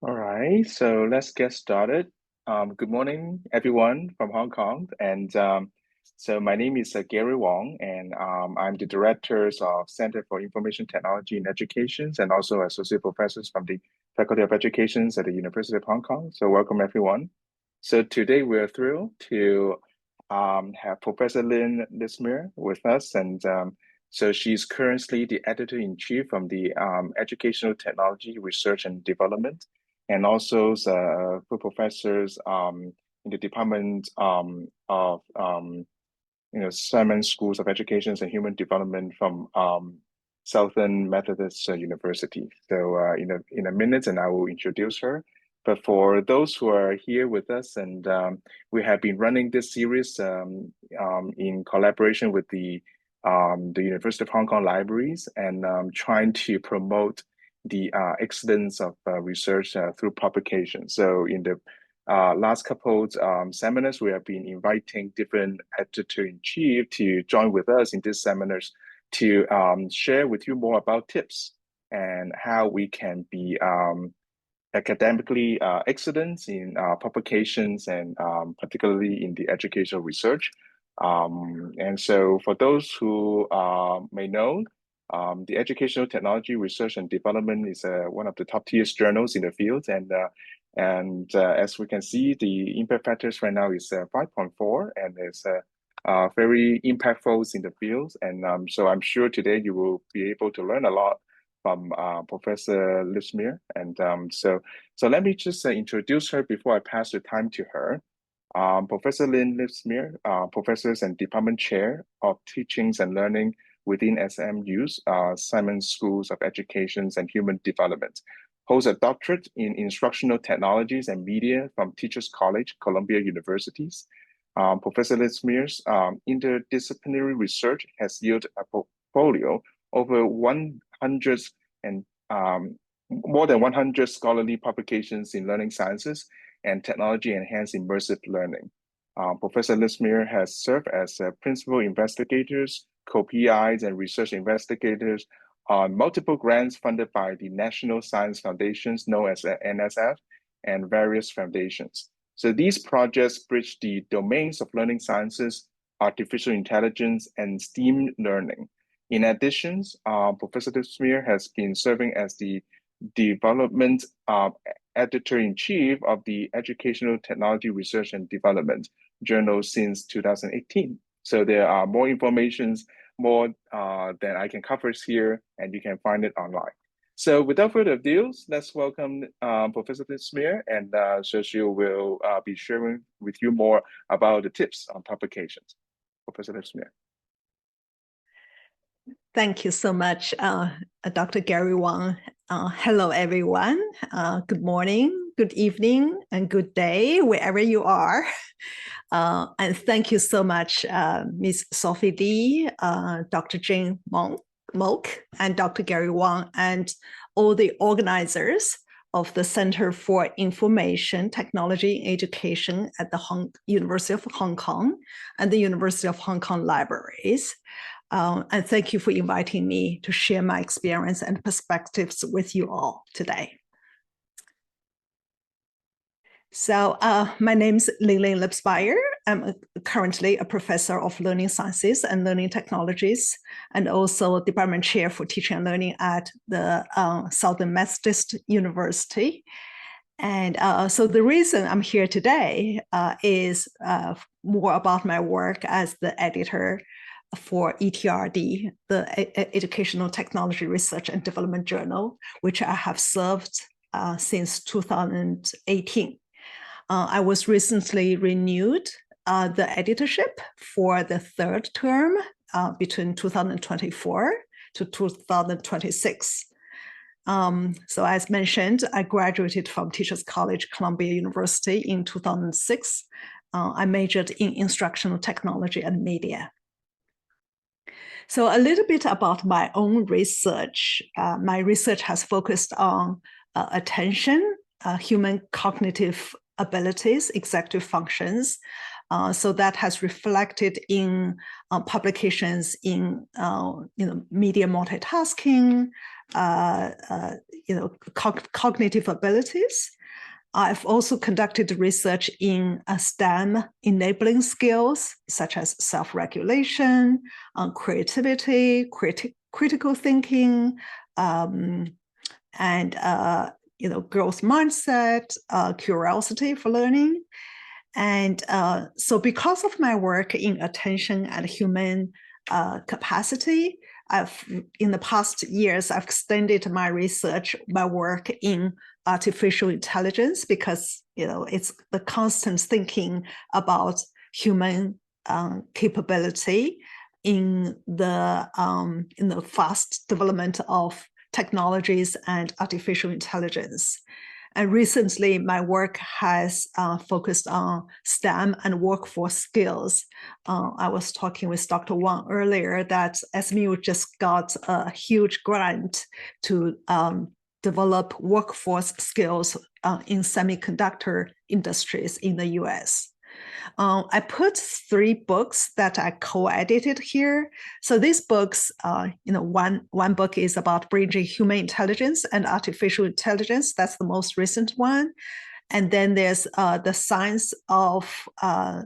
All right, so let's get started. Good morning, everyone from Hong Kong. So my name is Gary Wong, and I'm the director of Center for Information Technology in Education and also associate professors from the Faculty of Education at the University of Hong Kong. So welcome, everyone. So today we're thrilled to have Professor Lin Lipsmeyer with us, and so she's currently the editor-in-chief from the Educational Technology Research and Development, and also full professors in the Department of Simon Schools of Education and Human Development from Southern Methodist University. So in a minute, and I will introduce her. But for those who are here with us, and we have been running this series in collaboration with the University of Hong Kong Libraries, and trying to promote the excellence of research through publication. So in the last couple seminars, we have been inviting different editor-in-chief to join with us in these seminars to share with you more about tips and how we can be academically excellent in publications, and particularly in the educational research. And so for those who may know, the Educational Technology Research and Development is one of the top tier journals in the field. And as we can see, the impact factors right now is 5.4, and it's very impactful in the field. And so I'm sure today you will be able to learn a lot from Professor Lipsmeyer. And so let me just introduce her before I pass the time to her. Professor Lin Lipsmeyer, Professor and Department Chair of Teachings and Learning within SMU's Simon Schools of Education and Human Development. Holds a doctorate in Instructional Technologies and Media from Teachers College, Columbia Universities. Professor Lipsmeyer's interdisciplinary research has yielded a portfolio over 100 and more than 100 scholarly publications in learning sciences and technology-enhanced immersive learning. Professor Lipsmeyer has served as principal investigators, co-PIs, and research investigators on multiple grants funded by the National Science Foundations, known as NSF, and various foundations. So these projects bridge the domains of learning sciences, artificial intelligence, and STEAM learning. In addition, Professor Lipsmeyer has been serving as the development editor-in-chief of the Educational Technology Research and Development journal since 2018. So there are more informations, more than I can cover here, and you can find it online. So without further ado, let's welcome Professor Lipsmeyer, and so she will be sharing with you more about the tips on publications. Professor Lipsmeyer. Thank you so much, Dr. Gary Wong. Hello, everyone. Good morning, good evening, and good day, wherever you are. And thank you so much, Ms. Sophie Lee, Dr. Jane Mok, and Dr. Gary Wong, and all the organizers of the Center for Information Technology Education at the University of Hong Kong and the University of Hong Kong Libraries. And thank you for inviting me to share my experience and perspectives with you all today. So my name is Lin Lipsmeyer. I'm currently a professor of learning sciences and learning technologies, and also department chair for teaching and learning at the Southern Methodist University. And so the reason I'm here today is more about my work as the editor for ETR&D, the Educational Technology Research and Development Journal, which I have served since 2018. I was recently renewed the editorship for the third term between 2024 to 2026. So as mentioned, I graduated from Teachers College, Columbia University in 2006. I majored in Instructional Technology and Media. So a little bit about my own research. My research has focused on attention, human cognitive abilities, executive functions. So that has reflected in publications in media multitasking, cognitive abilities. I've also conducted research in STEM enabling skills, such as self-regulation, creativity, critical thinking, and growth mindset, curiosity for learning. And so because of my work in attention and human capacity, in the past years, I've extended my research, my work in artificial intelligence, because it's the constant thinking about human capability in the fast development of technologies and artificial intelligence. And recently, my work has focused on STEM and workforce skills. I was talking with Dr. Wang earlier that SMU just got a huge grant to develop workforce skills in semiconductor industries in the US. I put 3 books that I co-edited here. So these books, one book is about bridging human intelligence and artificial intelligence. That's the most recent one. And then there's the science of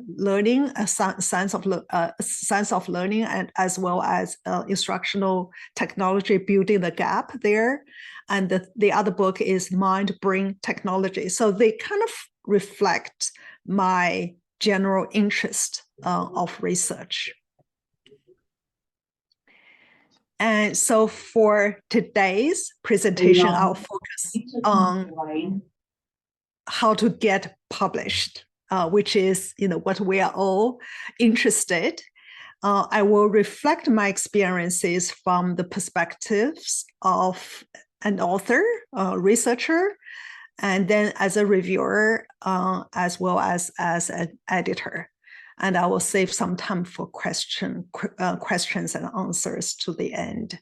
learning, science of learning, and as well as instructional technology, building the gap there. And the other book is mind-brain technology. So they kind of reflect my general interest of research. And so for today's presentation, I'll focus on how to get published, which is what we are all interested. I will reflect my experiences from the perspectives of an author, researcher, and then as a reviewer, as well as an editor. And I will save some time for questions and answers to the end.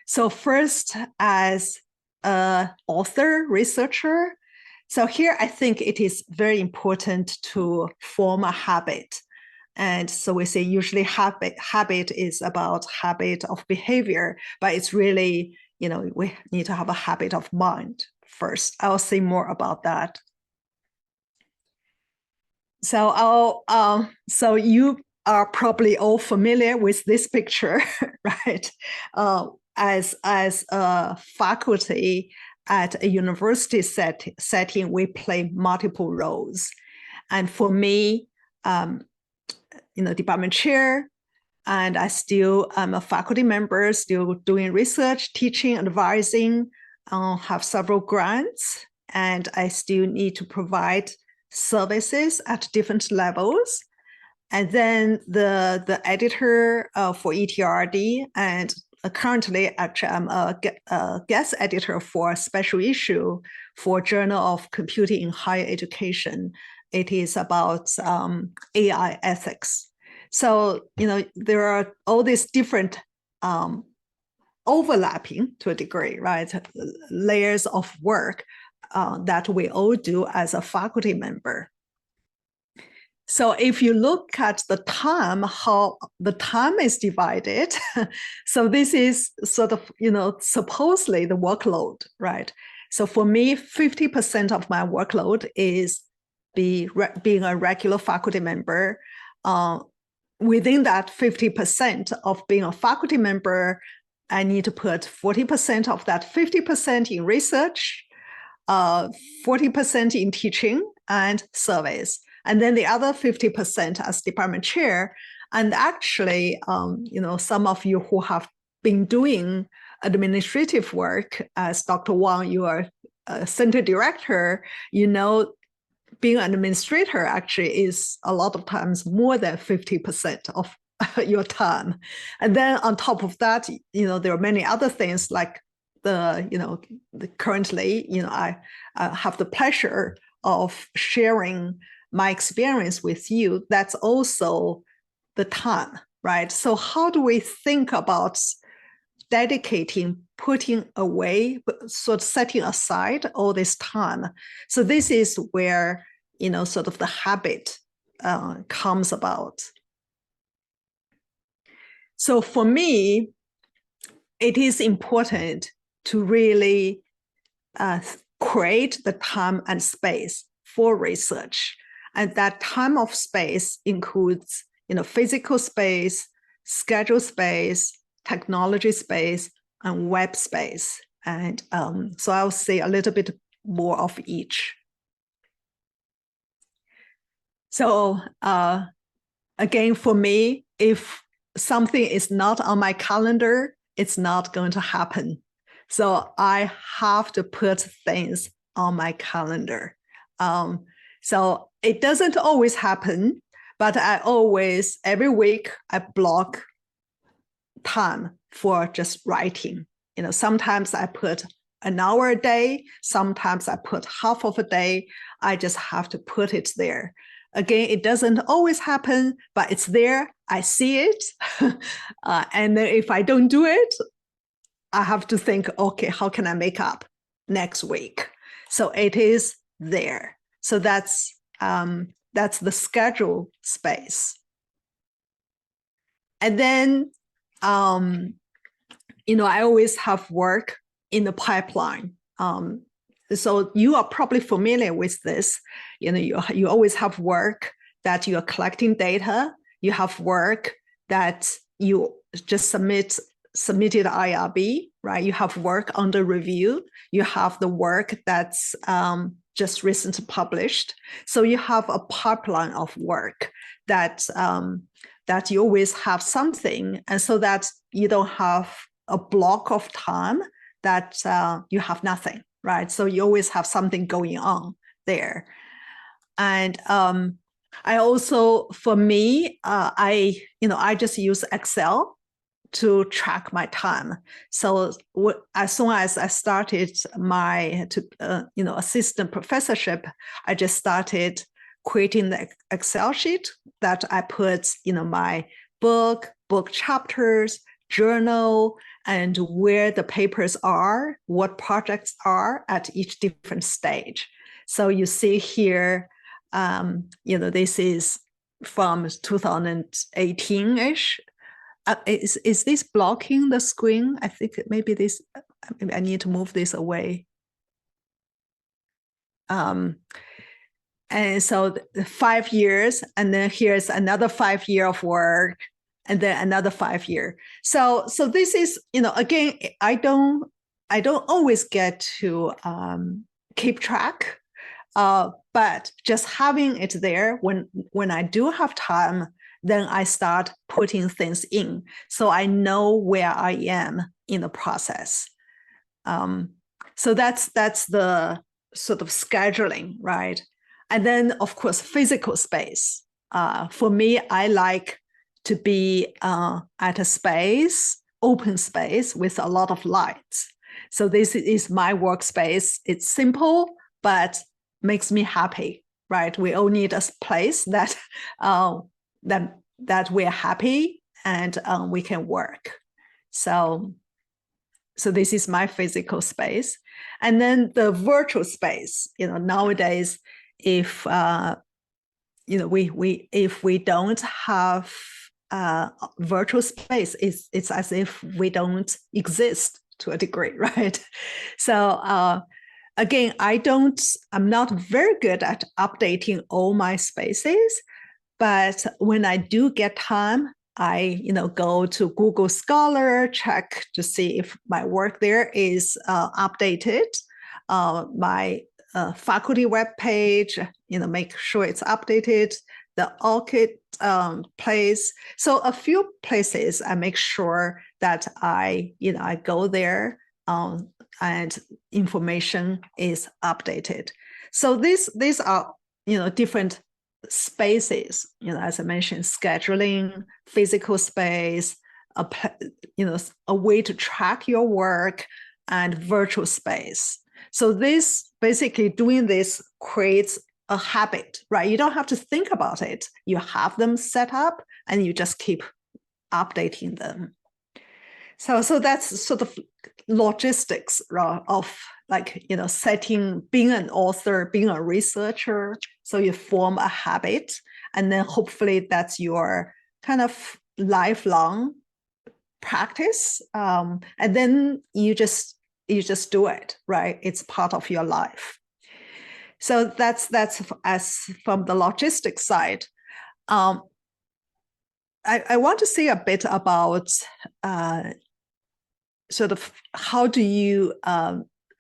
So first, as an author, researcher, so here I think it is very important to form a habit. And so we say usually habit is about habit of behavior, but it's really, we need to have a habit of mind first. I'll say more about that. So so you are probably all familiar with this picture, right? As a faculty at a university setting, we play multiple roles. And for me, department chair, and I still am a faculty member, still doing research, teaching, advising, have several grants, and I still need to provide services at different levels. And then the editor for ETR&D, and currently actually I'm a guest editor for a special issue for Journal of Computing in Higher Education. It is about AI ethics. So, there are all these different overlapping to a degree, right? Layers of work that we all do as a faculty member. So if you look at the time, how the time is divided, so this is sort of, supposedly the workload, right? So for me, 50% of my workload is being a regular faculty member. Within that 50% of being a faculty member, I need to put 40% of that 50% in research, 40% in teaching and surveys, and then the other 50% as department chair. And actually, some of you who have been doing administrative work, as Dr. Wang, you are a center director, being an administrator actually is a lot of times more than 50% of your time. And then on top of that, there are many other things like currently, I have the pleasure of sharing my experience with you. That's also the time, right? So how do we think about dedicating, putting away, sort of setting aside all this time? So this is where, sort of the habit comes about. So for me, it is important to really create the time and space for research. And that time of space includes, physical space, schedule space, technology space, and web space. And so I'll say a little bit more of each. So again, for me, if something is not on my calendar, it's not going to happen. So I have to put things on my calendar. So it doesn't always happen, but every week, I block time for just writing. Sometimes I put an hour a day, sometimes I put half of a day. I just have to put it there. Again, it doesn't always happen, but it's there. I see it. And then if I don't do it, I have to think, okay, how can I make up next week? So it is there. So that's the schedule space. And then, I always have work in the pipeline. So you are probably familiar with this. You always have work that you are collecting data. You have work that you just submitted IRB, right? You have work under review. You have the work that's just recently published. So you have a pipeline of work that you always have something, and so that you don't have a block of time that you have nothing, right? So you always have something going on there. And I also, for me, I just use Excel to track my time. So as soon as I started my assistant professorship, I just started creating the Excel sheet that I put my book chapters, journal, and where the papers are, what projects are at each different stage. So you see here, this is from 2018-ish. Is this blocking the screen? I think maybe I need to move this away. And so 5 years, and then here's another 5 year of work, and then another 5 year. So this is, again, I don't always get to keep track, but just having it there when I do have time, then I start putting things in, so I know where I am in the process. So that's the sort of scheduling, right? And then, of course, physical space. For me, I like to be at a space, open space with a lot of lights. So this is my workspace. It's simple, but makes me happy, right? We all need a place that we're happy and we can work. So this is my physical space. And then the virtual space, nowadays, if if we don't have virtual space, it's as if we don't exist to a degree, right? So again, I'm not very good at updating all my spaces, but when I do get time, I go to Google Scholar, check to see if my work there is updated. My faculty webpage, make sure it's updated. The ORCID place. So a few places I make sure that I go there and information is updated. So these are different spaces, as I mentioned, scheduling, physical space, a way to track your work, and virtual space. So this basically doing this creates a habit, right? You don't have to think about it. You have them set up and you just keep updating them. So that's sort of logistics of setting, being an author, being a researcher. So you form a habit, and then hopefully that's your kind of lifelong practice, and then you just do it, right? It's part of your life. So that's as from the logistics side. I want to say a bit about sort of how do you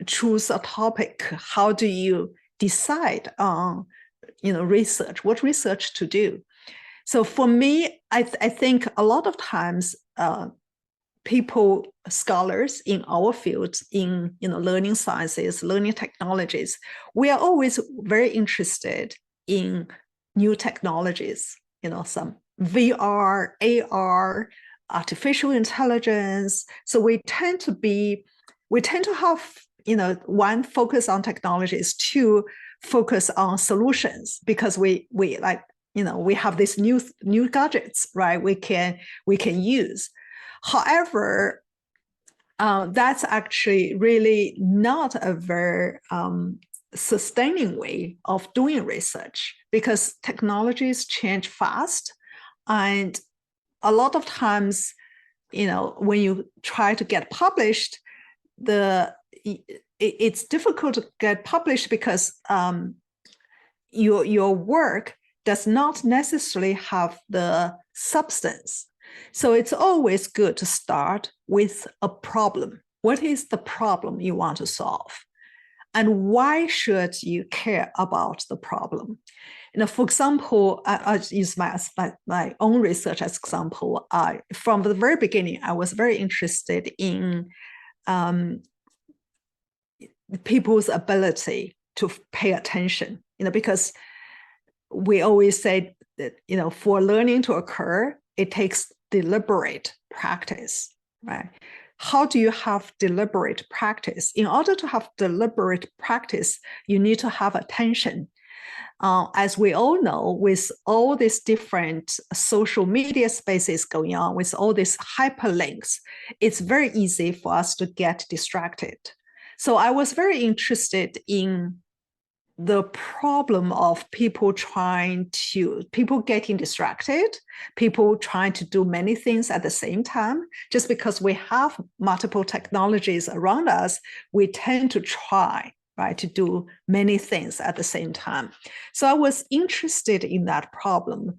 choose a topic? How do you decide on research, what research to do? So for me, I think a lot of times scholars in our fields, in learning sciences, learning technologies, we are always very interested in new technologies, some VR, AR, artificial intelligence. So we tend to have, one, focus on technologies, two, focus on solutions, because we like, we have these new gadgets, right? We can use. However, that's actually really not a very sustaining way of doing research, because technologies change fast. And a lot of times, when you try to get published, it's difficult to get published because your work does not necessarily have the substance. So it's always good to start with a problem. What is the problem you want to solve? And why should you care about the problem? For example, I'll use my own research as example. From the very beginning, I was very interested in people's ability to pay attention, because we always say that, for learning to occur, it takes deliberate practice, right? How do you have deliberate practice? In order to have deliberate practice, you need to have attention. As we all know, with all these different social media spaces going on, with all these hyperlinks, it's very easy for us to get distracted. So I was very interested in the problem of people getting distracted, people trying to do many things at the same time. Just because we have multiple technologies around us, we tend to try, right, to do many things at the same time. So I was interested in that problem.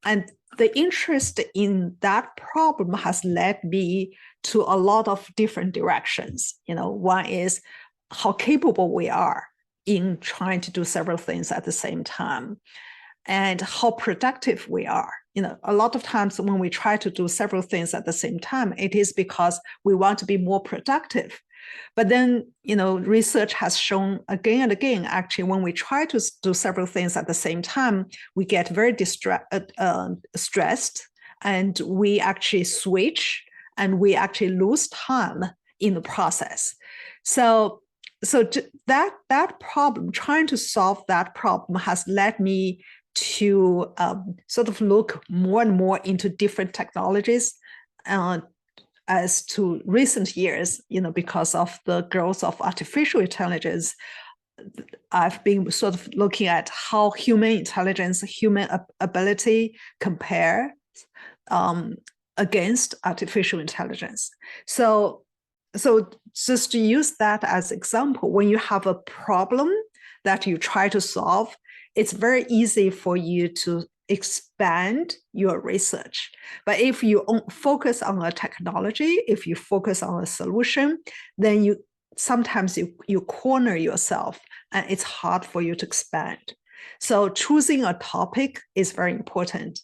And the interest in that problem has led me to a lot of different directions. One is how capable we are in trying to do several things at the same time, and how productive we are. A lot of times when we try to do several things at the same time, it is because we want to be more productive. But then, research has shown again and again, actually, when we try to do several things at the same time, we get very stressed, and we actually switch, and we actually lose time in the process. So that problem, trying to solve that problem, has led me to sort of look more and more into different technologies. As to recent years, because of the growth of artificial intelligence, I've been sort of looking at how human intelligence, human ability compare against artificial intelligence. So just to use that as example, when you have a problem that you try to solve, it's very easy for you to expand your research. But if you focus on a technology, if you focus on a solution, then sometimes you corner yourself, and it's hard for you to expand. So choosing a topic is very important.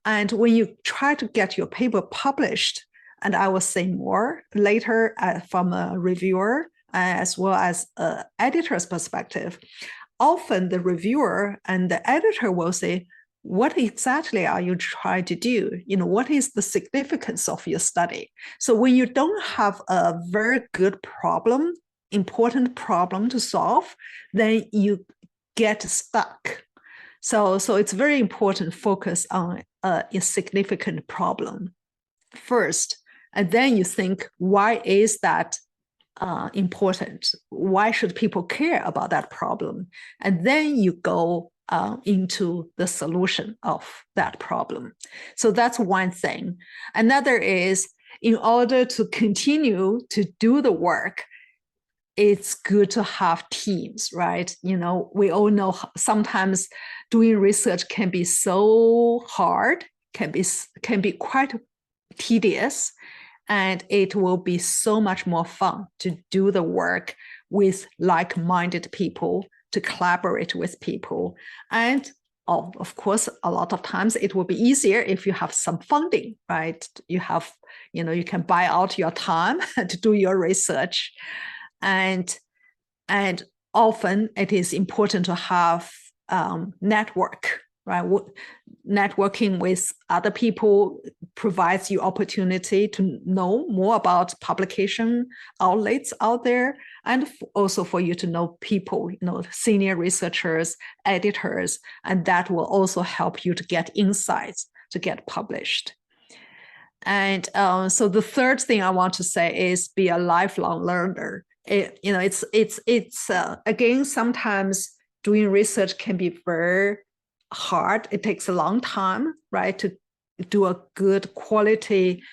And when you try to get your paper published, and I will say more later from a reviewer as well as an editor's perspective, often the reviewer and the editor will say, what exactly are you trying to do? What is the significance of your study? So when you don't have a very good problem, important problem to solve, then you get stuck. So it's very important to focus on a significant problem first. And then you think, why is that important? Why should people care about that problem? And then you go into the solution of that problem. So that's one thing. Another is, in order to continue to do the work, it's good to have teams, right? We all know sometimes doing research can be so hard, can be quite tedious, and it will be so much more fun to do the work with like-minded people, to collaborate with people. And of course, a lot of times it will be easier if you have some funding, right? You can buy out your time to do your research. And often it is important to have network, right? Networking with other people provides you opportunity to know more about publication outlets out there, and also for you to know people, senior researchers, editors, and that will also help you to get insights to get published. And so the third thing I want to say is be a lifelong learner. It's again, sometimes doing research can be very hard. It takes a long time, right, to do a good quality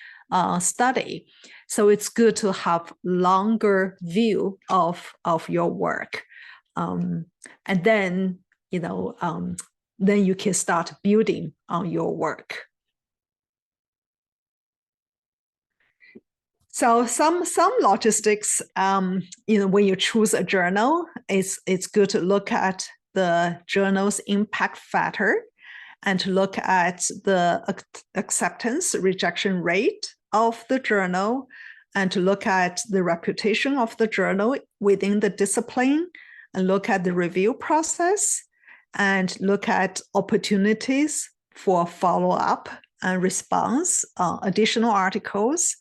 study. So it's good to have longer view of your work, and then then you can start building on your work. So some logistics, when you choose a journal, it's good to look at the journal's impact factor and to look at the acceptance rejection rate of the journal, and to look at the reputation of the journal within the discipline, and look at the review process, and look at opportunities for follow-up and response, additional articles.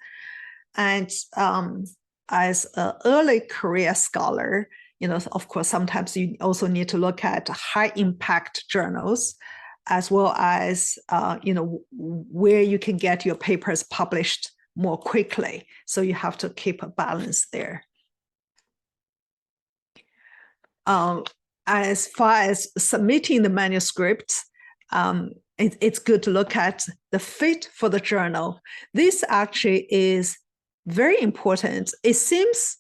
And as an early career scholar, of course, sometimes you also need to look at high impact journals, as well as, where you can get your papers published more quickly. So you have to keep a balance there. As far as submitting the manuscript, it's good to look at the fit for the journal. This actually is very important. It seems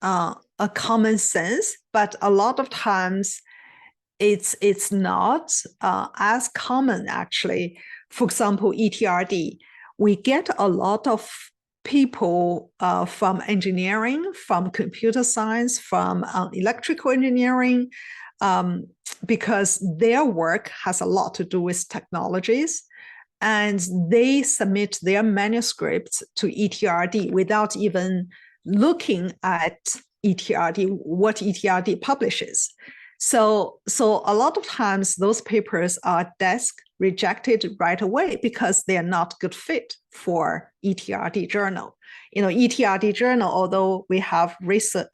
a common sense, but a lot of times it's not as common, actually. For example, ETR&D, we get a lot of people from engineering, from computer science, from electrical engineering, because their work has a lot to do with technologies. And they submit their manuscripts to ETR&D without even looking at ETR&D, what ETR&D publishes. So a lot of times those papers are desk rejected right away because they are not good fit for ETR&D journal. ETR&D journal, although we have research,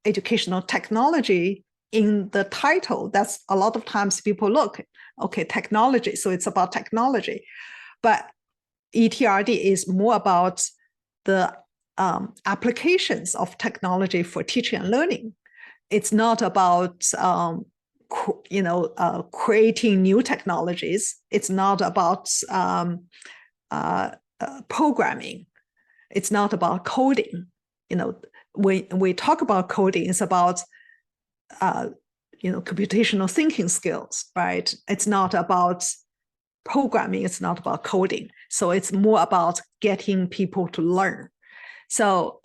educational technology in the title, that's a lot of times people look, okay, technology, so it's about technology. But ETR&D is more about the applications of technology for teaching and learning. It's not about creating new technologies. It's not about programming. It's not about coding. When we talk about coding, it's about computational thinking skills, right? It's not about programming. It's not about coding. So it's more about getting people to learn. So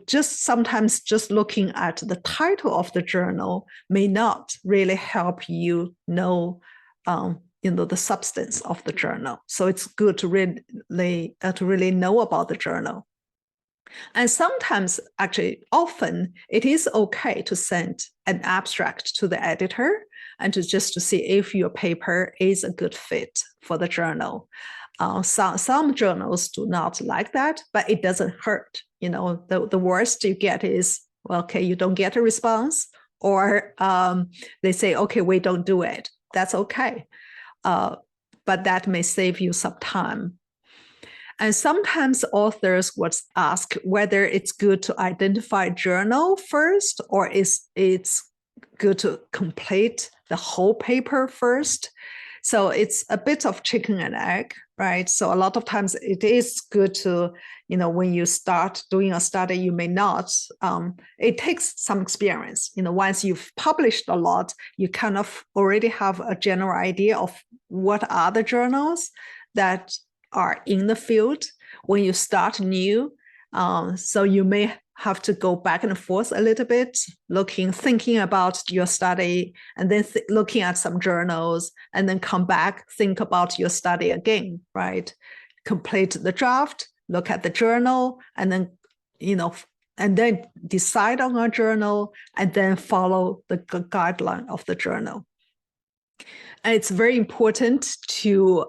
just sometimes just looking at the title of the journal may not really help you know, the substance of the journal. So it's good to really know about the journal. And sometimes, actually, often it is okay to send an abstract to the editor and to see if your paper is a good fit for the journal. Some journals do not like that, but it doesn't hurt. The worst you get is, well, okay, you don't get a response, or they say, okay, we don't do it. That's okay. But that may save you some time. And sometimes authors would ask whether it's good to identify journal first, or it's good to complete the whole paper first. So it's a bit of chicken and egg, right? So a lot of times it is good to, when you start doing a study, you may not, it takes some experience. Once you've published a lot, you kind of already have a general idea of what are the journals that are in the field when you start new. So you may have to go back and forth a little bit, thinking about your study, and then looking at some journals, and then come back, think about your study again, right? Complete the draft, look at the journal, and then, and then decide on a journal, and then follow the guideline of the journal. And it's very important to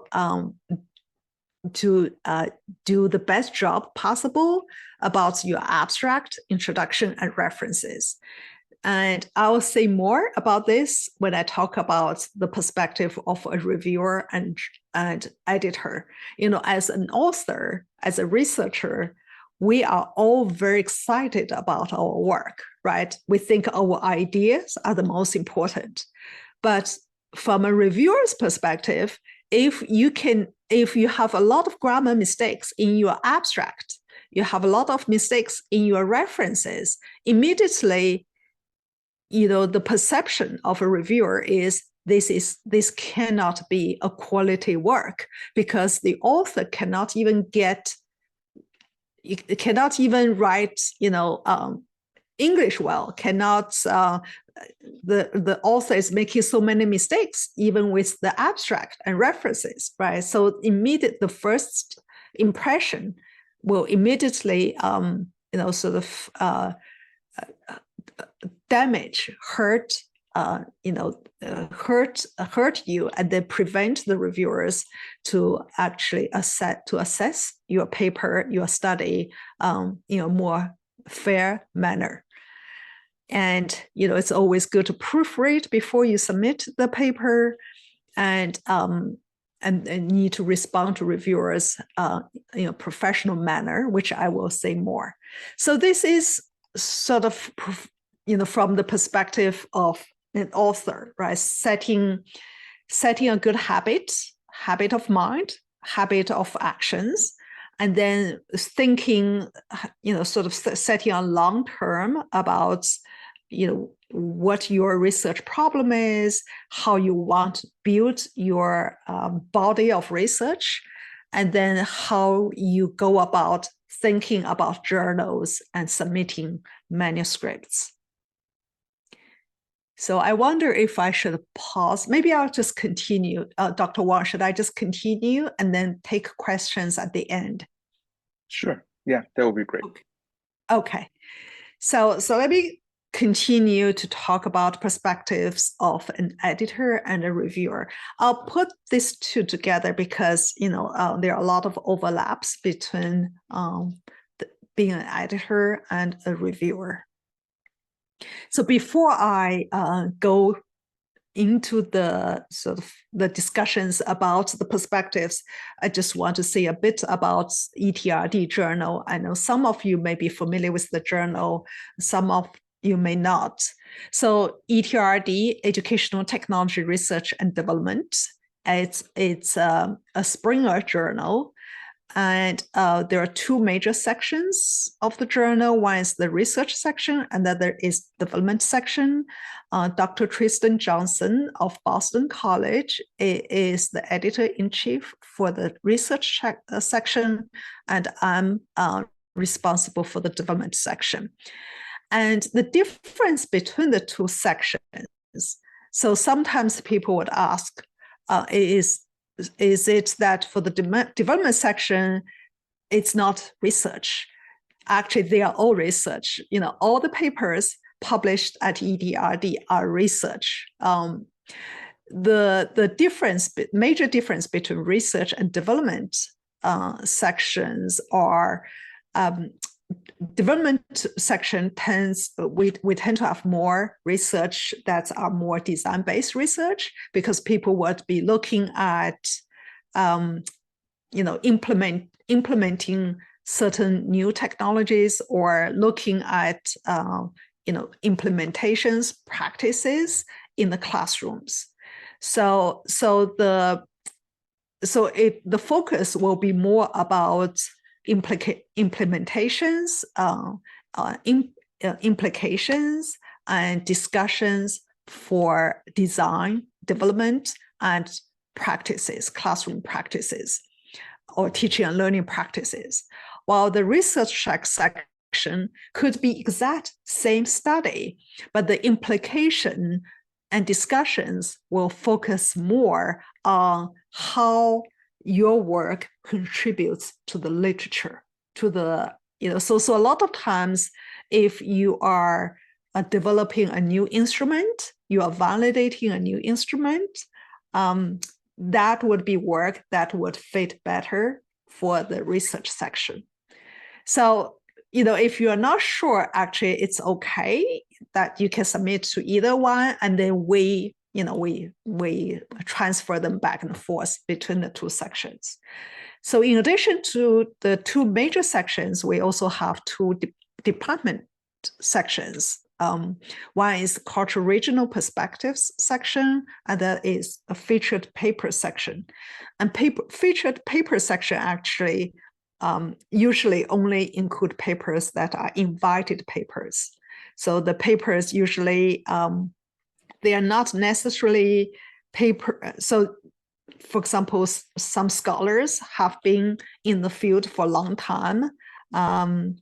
do the best job possible about your abstract, introduction, and references. And I'll say more about this when I talk about the perspective of a reviewer and editor. As an author, as a researcher, we are all very excited about our work, right? We think our ideas are the most important. But from a reviewer's perspective, if you have a lot of grammar mistakes in your abstract, you have a lot of mistakes in your references, immediately, the perception of a reviewer is this cannot be a quality work, because the author cannot even write, English well, the author is making so many mistakes, even with the abstract and references, right? So the first impression will immediately, damage, hurt you, and then prevent the reviewers to actually assess your paper, your study, in a more fair manner. And it's always good to proofread before you submit the paper, and need to respond to reviewers in a professional manner, which I will say more. So this is sort of from the perspective of an author, right? Setting a good habit of mind, habit of actions, and then thinking, sort of setting a long term about, what your research problem is, how you want to build your body of research, and then how you go about thinking about journals and submitting manuscripts. So I wonder if I should pause. Maybe I'll just continue. Dr. Wang, should I just continue and then take questions at the end? Sure. Yeah, that would be great. Okay. So let me continue to talk about perspectives of an editor and a reviewer. I'll put these two together because, there are a lot of overlaps between being an editor and a reviewer. So before I go into the sort of the discussions about the perspectives, I just want to say a bit about ETR&D journal. I know some of you may be familiar with the journal, some of you may not. So ETR&D, Educational Technology Research and Development, it's a Springer journal. And there are two major sections of the journal. One is the research section, and the other is development section. Dr. Tristan Johnson of Boston College is the editor-in-chief for the research section, and I'm responsible for the development section. And the difference between the two sections, so sometimes people would ask, is it that for the development section, it's not research? Actually, they are all research. All the papers published at ETR&D are research. The major difference between research and development sections are development section we tend to have more research that are more design-based research, because people would be looking at implementing certain new technologies, or looking at implementations practices in the classrooms. So the focus will be more about implementations, implications, and discussions for design, development, and practices, classroom practices, or teaching and learning practices. While the research section could be exact same study, but the implication and discussions will focus more on how your work contributes to the literature, to the, so a lot of times if you are developing a new instrument, you are validating a new instrument, that would be work that would fit better for the research section. So, if you are not sure, actually, it's okay that you can submit to either one, and then we transfer them back and forth between the two sections. So in addition to the two major sections, we also have two department sections. One is cultural regional perspectives section, and that is a featured paper section. And featured paper section actually usually only include papers that are invited papers. So the papers usually, they are not necessarily paper. So for example, some scholars have been in the field for a long time, and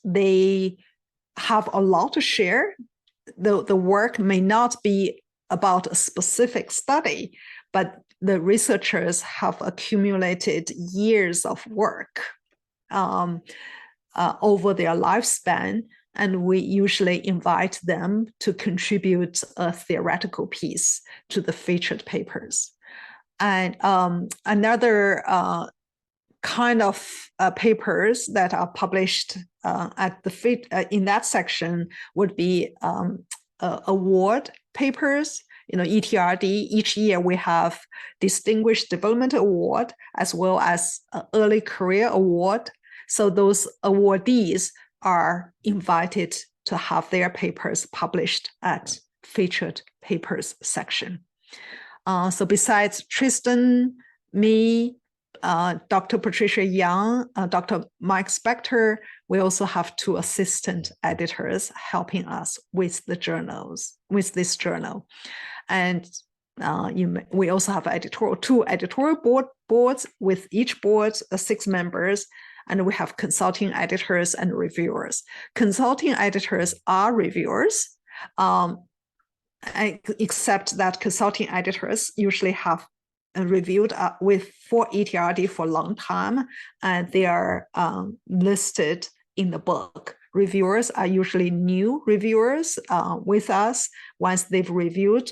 they have a lot to share. The work may not be about a specific study, but the researchers have accumulated years of work over their lifespan, and we usually invite them to contribute a theoretical piece to the featured papers. And another kind of papers that are published at the in that section would be award papers. ETR&D, each year we have Distinguished Development Award as well as Early Career Award. So those awardees are invited to have their papers published at featured papers section. So besides Tristan, me, Dr. Patricia Young, Dr. Mike Spector, we also have two assistant editors helping us with the journals, with this journal. And we also have two editorial boards with each board 6 members, and we have consulting editors and reviewers. Consulting editors are reviewers, except that consulting editors usually have reviewed for ETR&D for a long time, and they are listed in the book. Reviewers are usually new reviewers with us once they've reviewed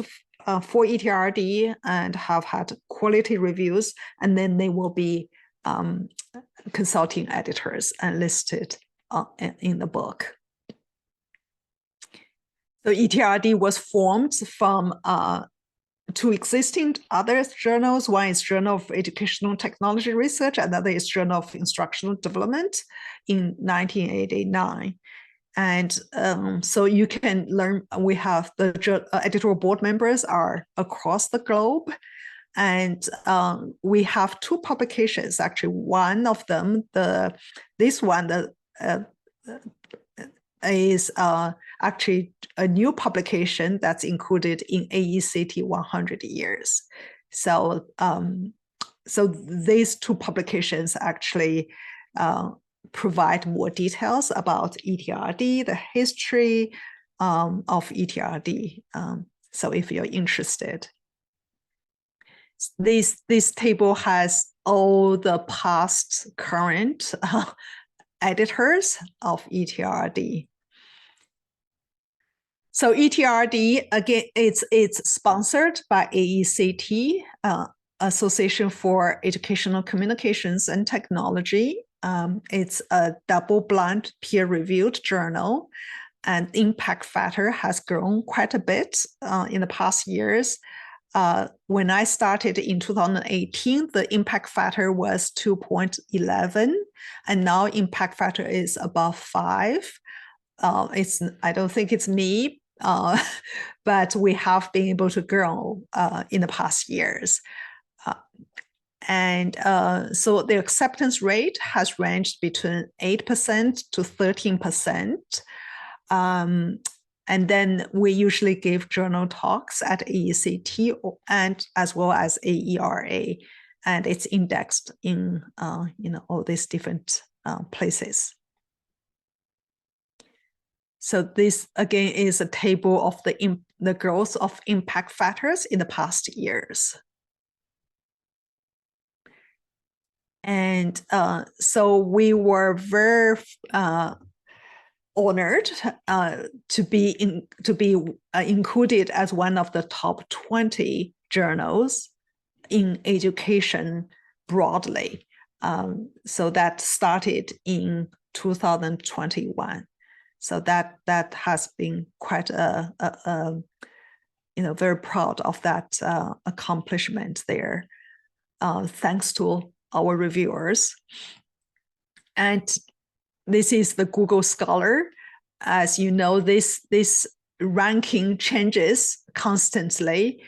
for ETR&D and have had quality reviews, and then they will be consulting editors and listed in the book. So ETR&D was formed from 2 existing other journals. One is Journal of Educational Technology Research, another is Journal of Instructional Development in 1989. And so you can learn, we have the editorial board members are across the globe. And we have 2 publications, actually. One of them, this one is actually a new publication that's included in AECT 100 years. So, so these 2 publications actually provide more details about ETR&D, the history of ETR&D. So if you're interested. This table has all the past current editors of ETR&D. So ETR&D, again, it's sponsored by AECT, Association for Educational Communications and Technology. It's a double-blind peer-reviewed journal, and impact factor has grown quite a bit in the past years. When I started in 2018, the impact factor was 2.11, and now impact factor is above 5. I don't think it's me but we have been able to grow in the past years. So the acceptance rate has ranged between 8% to 13%. And then we usually give journal talks at AECT and as well as AERA, and it's indexed in all these different places. So this again is a table of the growth of impact factors in the past years. And so we were very honored to be included as one of the top 20 journals in education broadly. So that started in 2021. So that has been quite very proud of that accomplishment there, thanks to our reviewers. And this is the Google Scholar. As you know, this ranking changes constantly.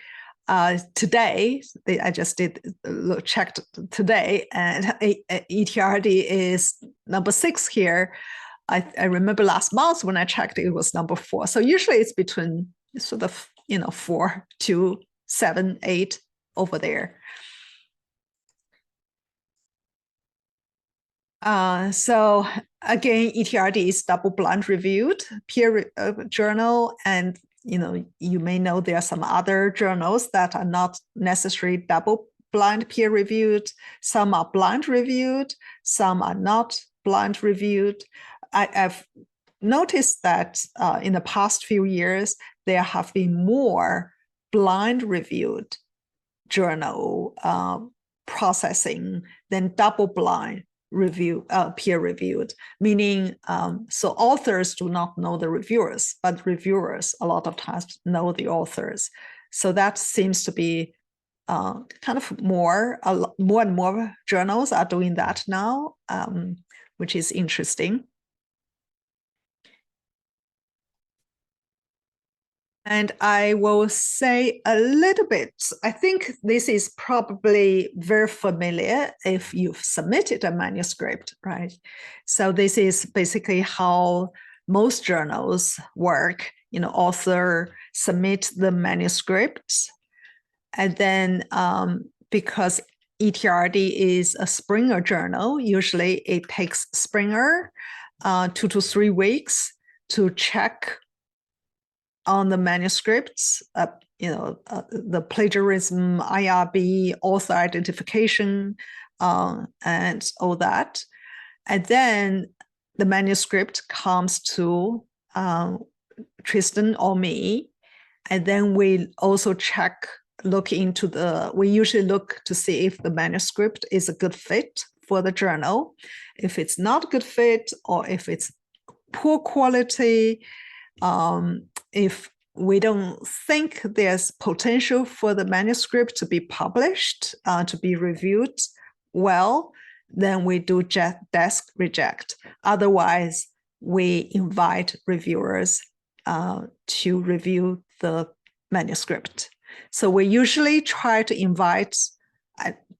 Today, I just checked today, and ETR&D is number 6 here. I remember last month when I checked, it was number 4. So usually it's between sort of 4 to 7, 8 over there. So again, ETR&D is double-blind reviewed peer journal, and you may know there are some other journals that are not necessarily double-blind peer reviewed. Some are blind reviewed, some are not blind reviewed. I've noticed that in the past few years there have been more blind reviewed journal processing than double-blind review, peer reviewed, meaning so authors do not know the reviewers, but reviewers a lot of times know the authors. So that seems to be kind of more and more journals are doing that now, which is interesting. And I will say a little bit, I think this is probably very familiar if you've submitted a manuscript, right? So this is basically how most journals work. Author submit the manuscripts, and then because ETR&D is a Springer journal, usually it takes Springer 2 to 3 weeks to check on the manuscripts, the plagiarism, IRB, author identification, and all that. And then the manuscript comes to Tristan or me, and then we also we usually look to see if the manuscript is a good fit for the journal. If it's not a good fit, or if it's poor quality, if we don't think there's potential for the manuscript to be published, to be reviewed well, then we do desk reject. Otherwise, we invite reviewers to review the manuscript. So we usually try to invite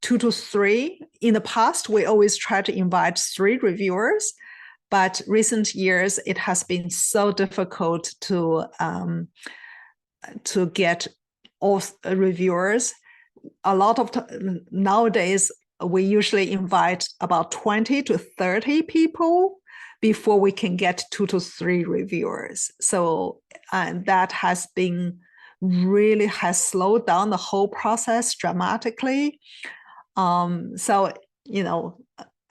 2 to 3. In the past, we always try to invite 3 reviewers. But recent years, it has been so difficult to get all reviewers. A lot of nowadays, we usually invite about 20 to 30 people before we can get 2 to 3 reviewers. So that has slowed down the whole process dramatically. So,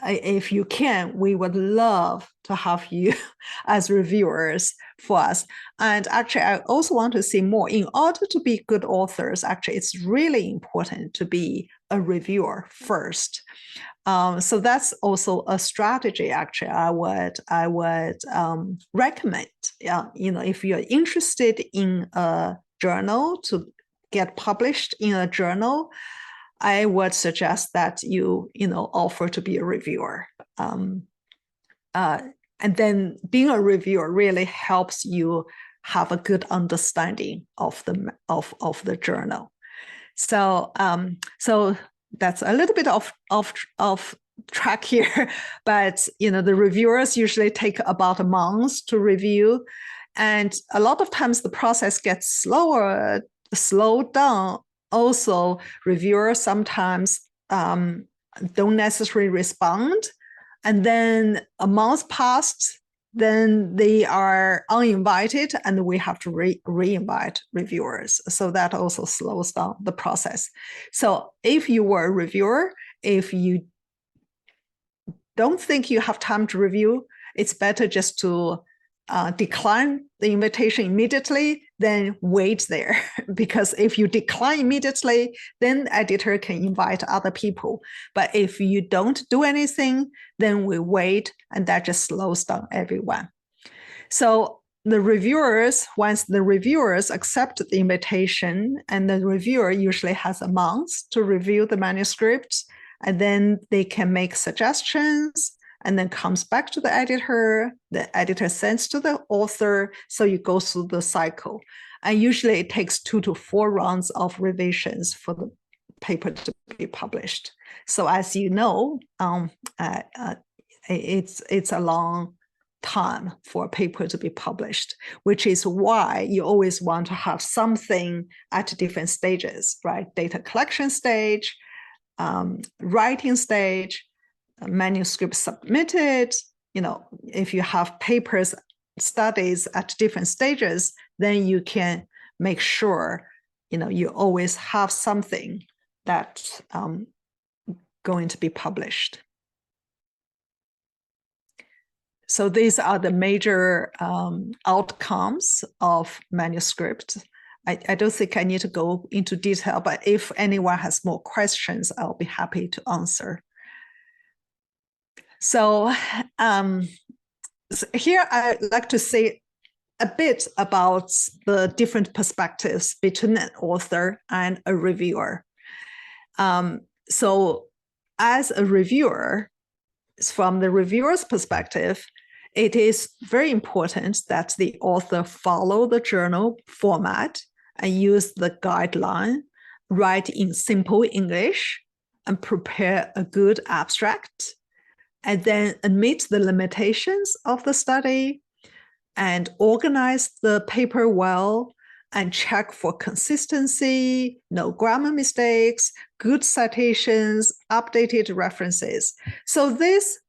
if you can, we would love to have you as reviewers for us. And actually, I also want to see more. In order to be good authors, actually, it's really important to be a reviewer first. So that's also a strategy. Actually, I would recommend. If you're interested in a journal to get published in a journal, I would suggest that you offer to be a reviewer. And then being a reviewer really helps you have a good understanding of the journal. So so that's a little bit of track here, but the reviewers usually take about a month to review, and a lot of times the process gets slowed down. Also, reviewers sometimes don't necessarily respond, and then a month passed, then they are uninvited, and we have to re-invite reviewers. So that also slows down the process. So if you were a reviewer, if you don't think you have time to review, it's better just to decline the invitation immediately, then wait there. Because if you decline immediately, then the editor can invite other people. But if you don't do anything, then we wait, and that just slows down everyone. So the reviewers, once the reviewers accept the invitation, and the reviewer usually has a month to review the manuscript, and then they can make suggestions, and then comes back to the editor sends to the author, so you go through the cycle. And usually it takes 2 to 4 rounds of revisions for the paper to be published. So as you know, it's a long time for a paper to be published, which is why you always want to have something at different stages, right? Data collection stage, writing stage, manuscript submitted. If you have papers, studies at different stages, then you can make sure you always have something that's going to be published. So these are the major outcomes of manuscript. I don't think I need to go into detail, but if anyone has more questions, I'll be happy to answer. So here I'd like to say a bit about the different perspectives between an author and a reviewer. So as a reviewer, from the reviewer's perspective, it is very important that the author follow the journal format and use the guideline, write in simple English, and prepare a good abstract, and then admit the limitations of the study, and organize the paper well, and check for consistency, no grammar mistakes, good citations, updated references. So this,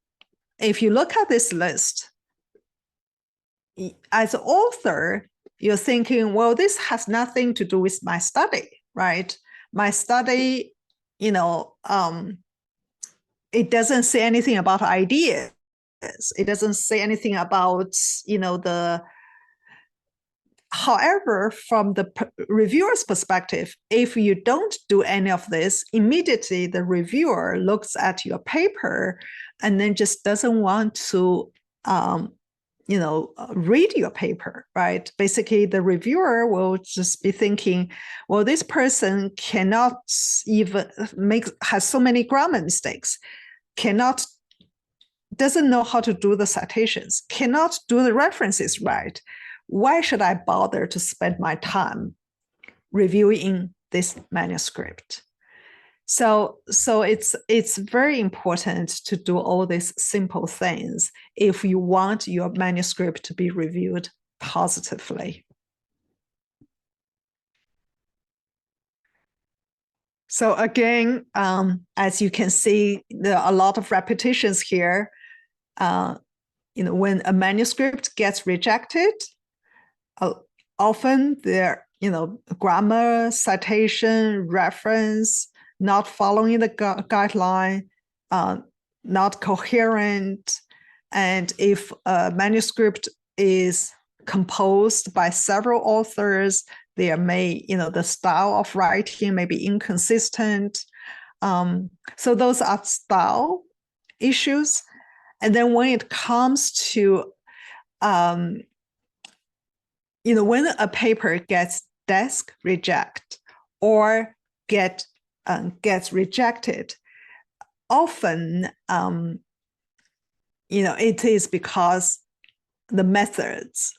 if you look at this list, as an author, you're thinking, well, this has nothing to do with my study, right? My study, it doesn't say anything about ideas. It doesn't say anything about, However, from the reviewer's perspective, if you don't do any of this, immediately the reviewer looks at your paper and then just doesn't want to, read your paper, right? Basically, the reviewer will just be thinking, well, this person cannot even has so many grammar mistakes, doesn't know how to do the citations, cannot do the references right. Why should I bother to spend my time reviewing this manuscript? So it's very important to do all these simple things if you want your manuscript to be reviewed positively. So again, as you can see, there are a lot of repetitions here. When a manuscript gets rejected, often there, grammar, citation, reference, not following the guideline, not coherent. And if a manuscript is composed by several authors, there may, the style of writing may be inconsistent. So those are style issues. And then when it comes to, when a paper gets desk reject or gets rejected, often, it is because the methods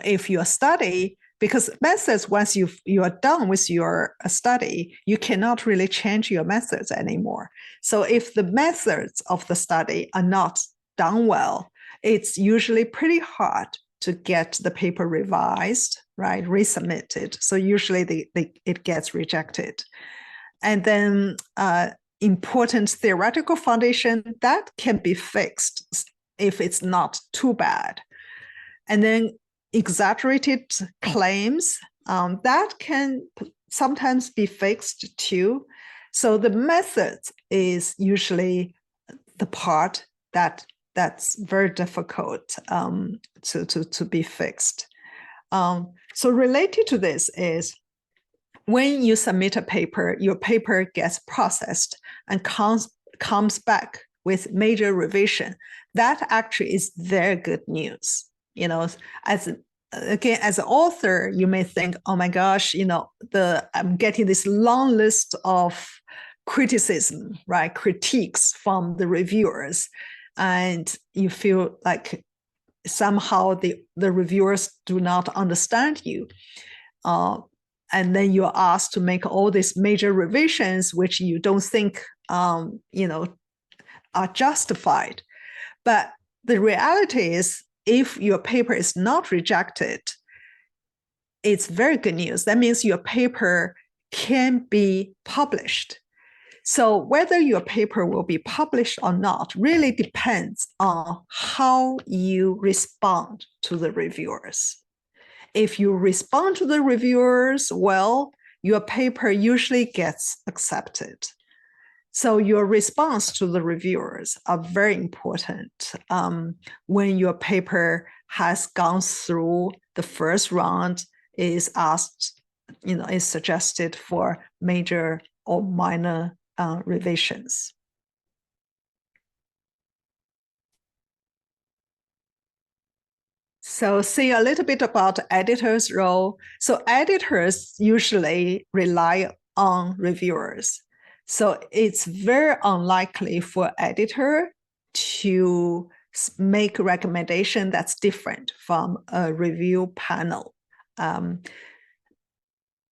if your study, because methods, once you are done with your study, you cannot really change your methods anymore. So if the methods of the study are not done well, it's usually pretty hard to get the paper revised, right, resubmitted. So usually it gets rejected. And then important theoretical foundation, that can be fixed if it's not too bad. And then exaggerated claims, that can sometimes be fixed too. So the method is usually the part that's very difficult to be fixed. So related to this is when you submit a paper, your paper gets processed and comes back with major revision. That actually is very good news. As an author, you may think, oh my gosh, I'm getting this long list of criticism, right? Critiques from the reviewers. And you feel like somehow the reviewers do not understand you. And then you're asked to make all these major revisions, which you don't think, are justified. But the reality is, if your paper is not rejected, it's very good news. That means your paper can be published. So whether your paper will be published or not really depends on how you respond to the reviewers. If you respond to the reviewers well, your paper usually gets accepted. So your response to the reviewers are very important when your paper has gone through the first round, is asked, is suggested for major or minor revisions. So say a little bit about editors' role. So editors usually rely on reviewers. So it's very unlikely for editor to make a recommendation that's different from a review panel.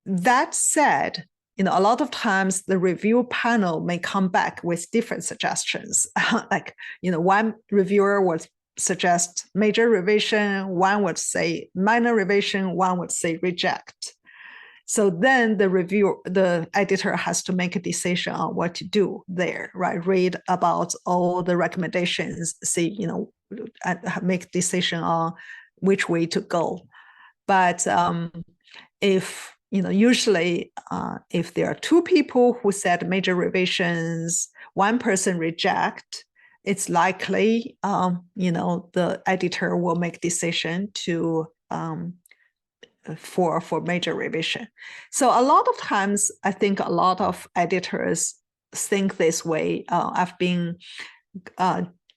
That said, a lot of times the review panel may come back with different suggestions. Like, one reviewer would suggest major revision, one would say minor revision, one would say reject. So then the editor has to make a decision on what to do there, right? Read about all the recommendations, see, make a decision on which way to go. But if, usually if there are two people who said major revisions, one person reject, it's likely, the editor will make decision to for major revision. So a lot of times, I think a lot of editors think this way. I've been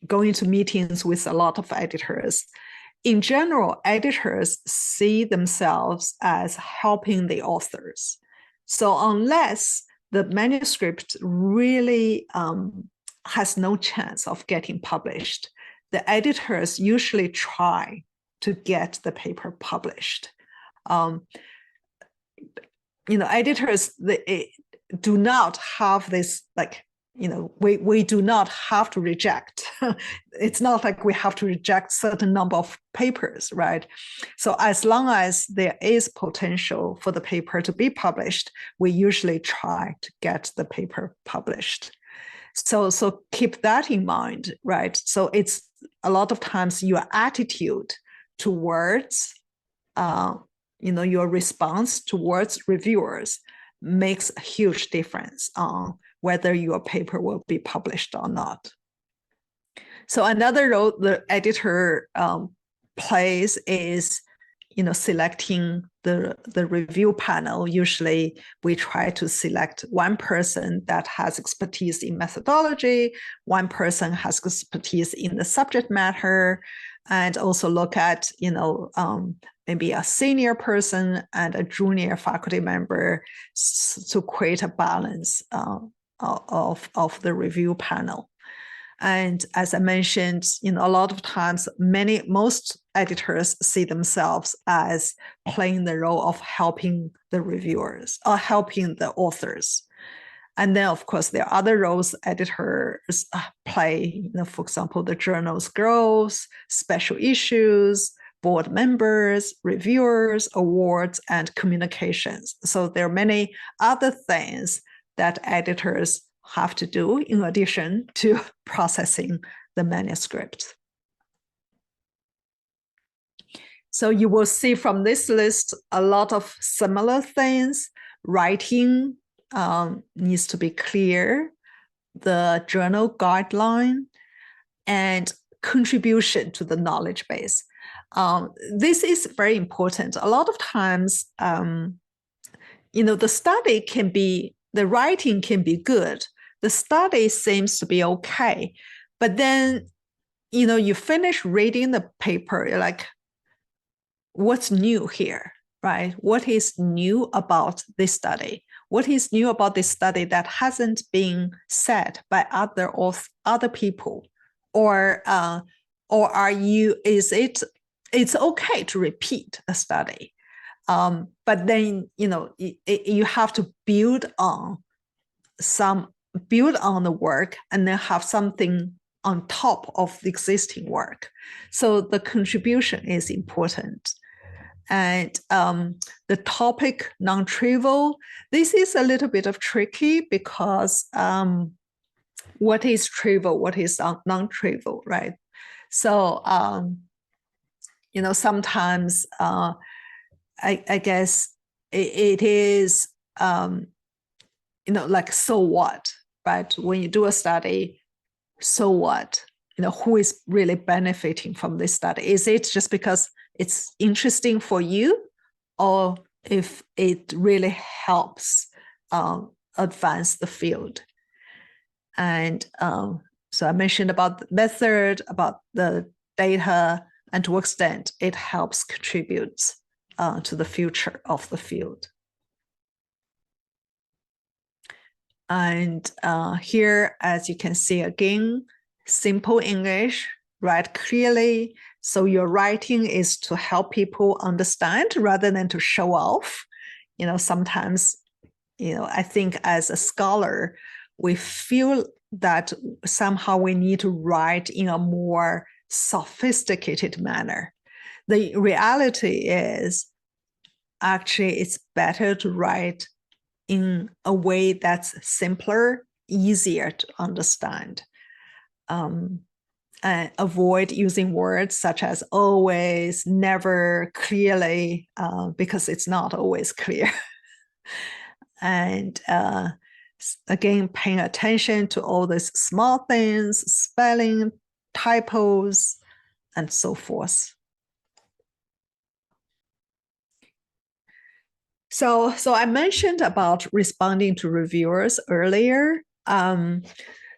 going to meetings with a lot of editors. In general, editors see themselves as helping the authors. So unless the manuscript really has no chance of getting published, the editors usually try to get the paper published. Editors, they do not have this, we do not have to reject. It's not like we have to reject certain number of papers, right? So as long as there is potential for the paper to be published, we usually try to get the paper published. So keep that in mind, right? So it's a lot of times your attitude towards your response towards reviewers makes a huge difference on whether your paper will be published or not. So another role the editor plays is, selecting the review panel. Usually we try to select one person that has expertise in methodology, one person has expertise in the subject matter, and also look at, maybe a senior person and a junior faculty member to create a balance of the review panel. And as I mentioned, a lot of times, most editors see themselves as playing the role of helping the reviewers or helping the authors. And then, of course, there are other roles editors play, for example, the journal's growth, special issues, board members, reviewers, awards, and communications. So there are many other things that editors have to do in addition to processing the manuscript. So you will see from this list a lot of similar things. Writing needs to be clear, the journal guideline, and contribution to the knowledge base. This is very important. A lot of times, the writing can be good. The study seems to be okay. But then, you finish reading the paper, you're like, what's new here, right? What is new about this study? What is new about this study that hasn't been said by other people? Or it's okay to repeat a study. But then, you have to build on the work and then have something on top of the existing work. So the contribution is important. And the topic non-trivial, this is a little bit of tricky because what is trivial, what is non-trivial, right? So, sometimes I guess it is, like, so what, right? When you do a study, so what? Who is really benefiting from this study? Is it just because it's interesting for you, or if it really helps advance the field? And so I mentioned about the method, about the data, and to what extent it helps contribute to the future of the field. And here, as you can see again, simple English, write clearly. So your writing is to help people understand rather than to show off. Sometimes, I think as a scholar, we feel that somehow we need to write in a more sophisticated manner. The reality is, actually, it's better to write in a way that's simpler, easier to understand. Avoid using words such as always, never, clearly, because it's not always clear. And again, paying attention to all these small things, spelling, typos, and so forth. So I mentioned about responding to reviewers earlier.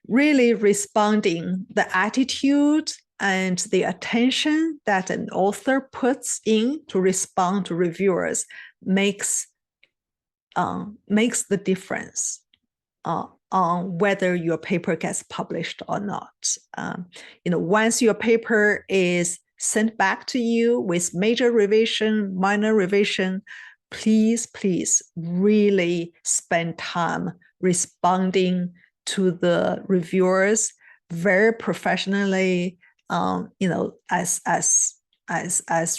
Really responding, the attitude and the attention that an author puts in to respond to reviewers makes the difference on whether your paper gets published or not. Once your paper is sent back to you with major revision, minor revision, please really spend time responding to the reviewers very professionally, as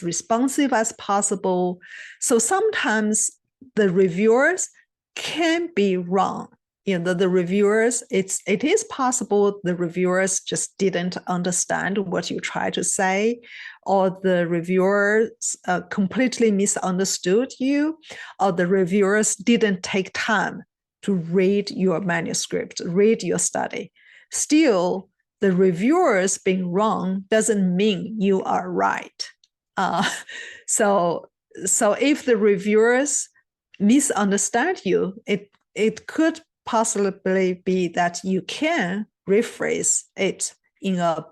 responsive as possible. So sometimes the reviewers can be wrong. The reviewers, it is possible the reviewers just didn't understand what you try to say, or the reviewers completely misunderstood you, or the reviewers didn't take time to read your manuscript, read your study. Still, the reviewers being wrong doesn't mean you are right. So if the reviewers misunderstand you, it could possibly be that you can rephrase it in a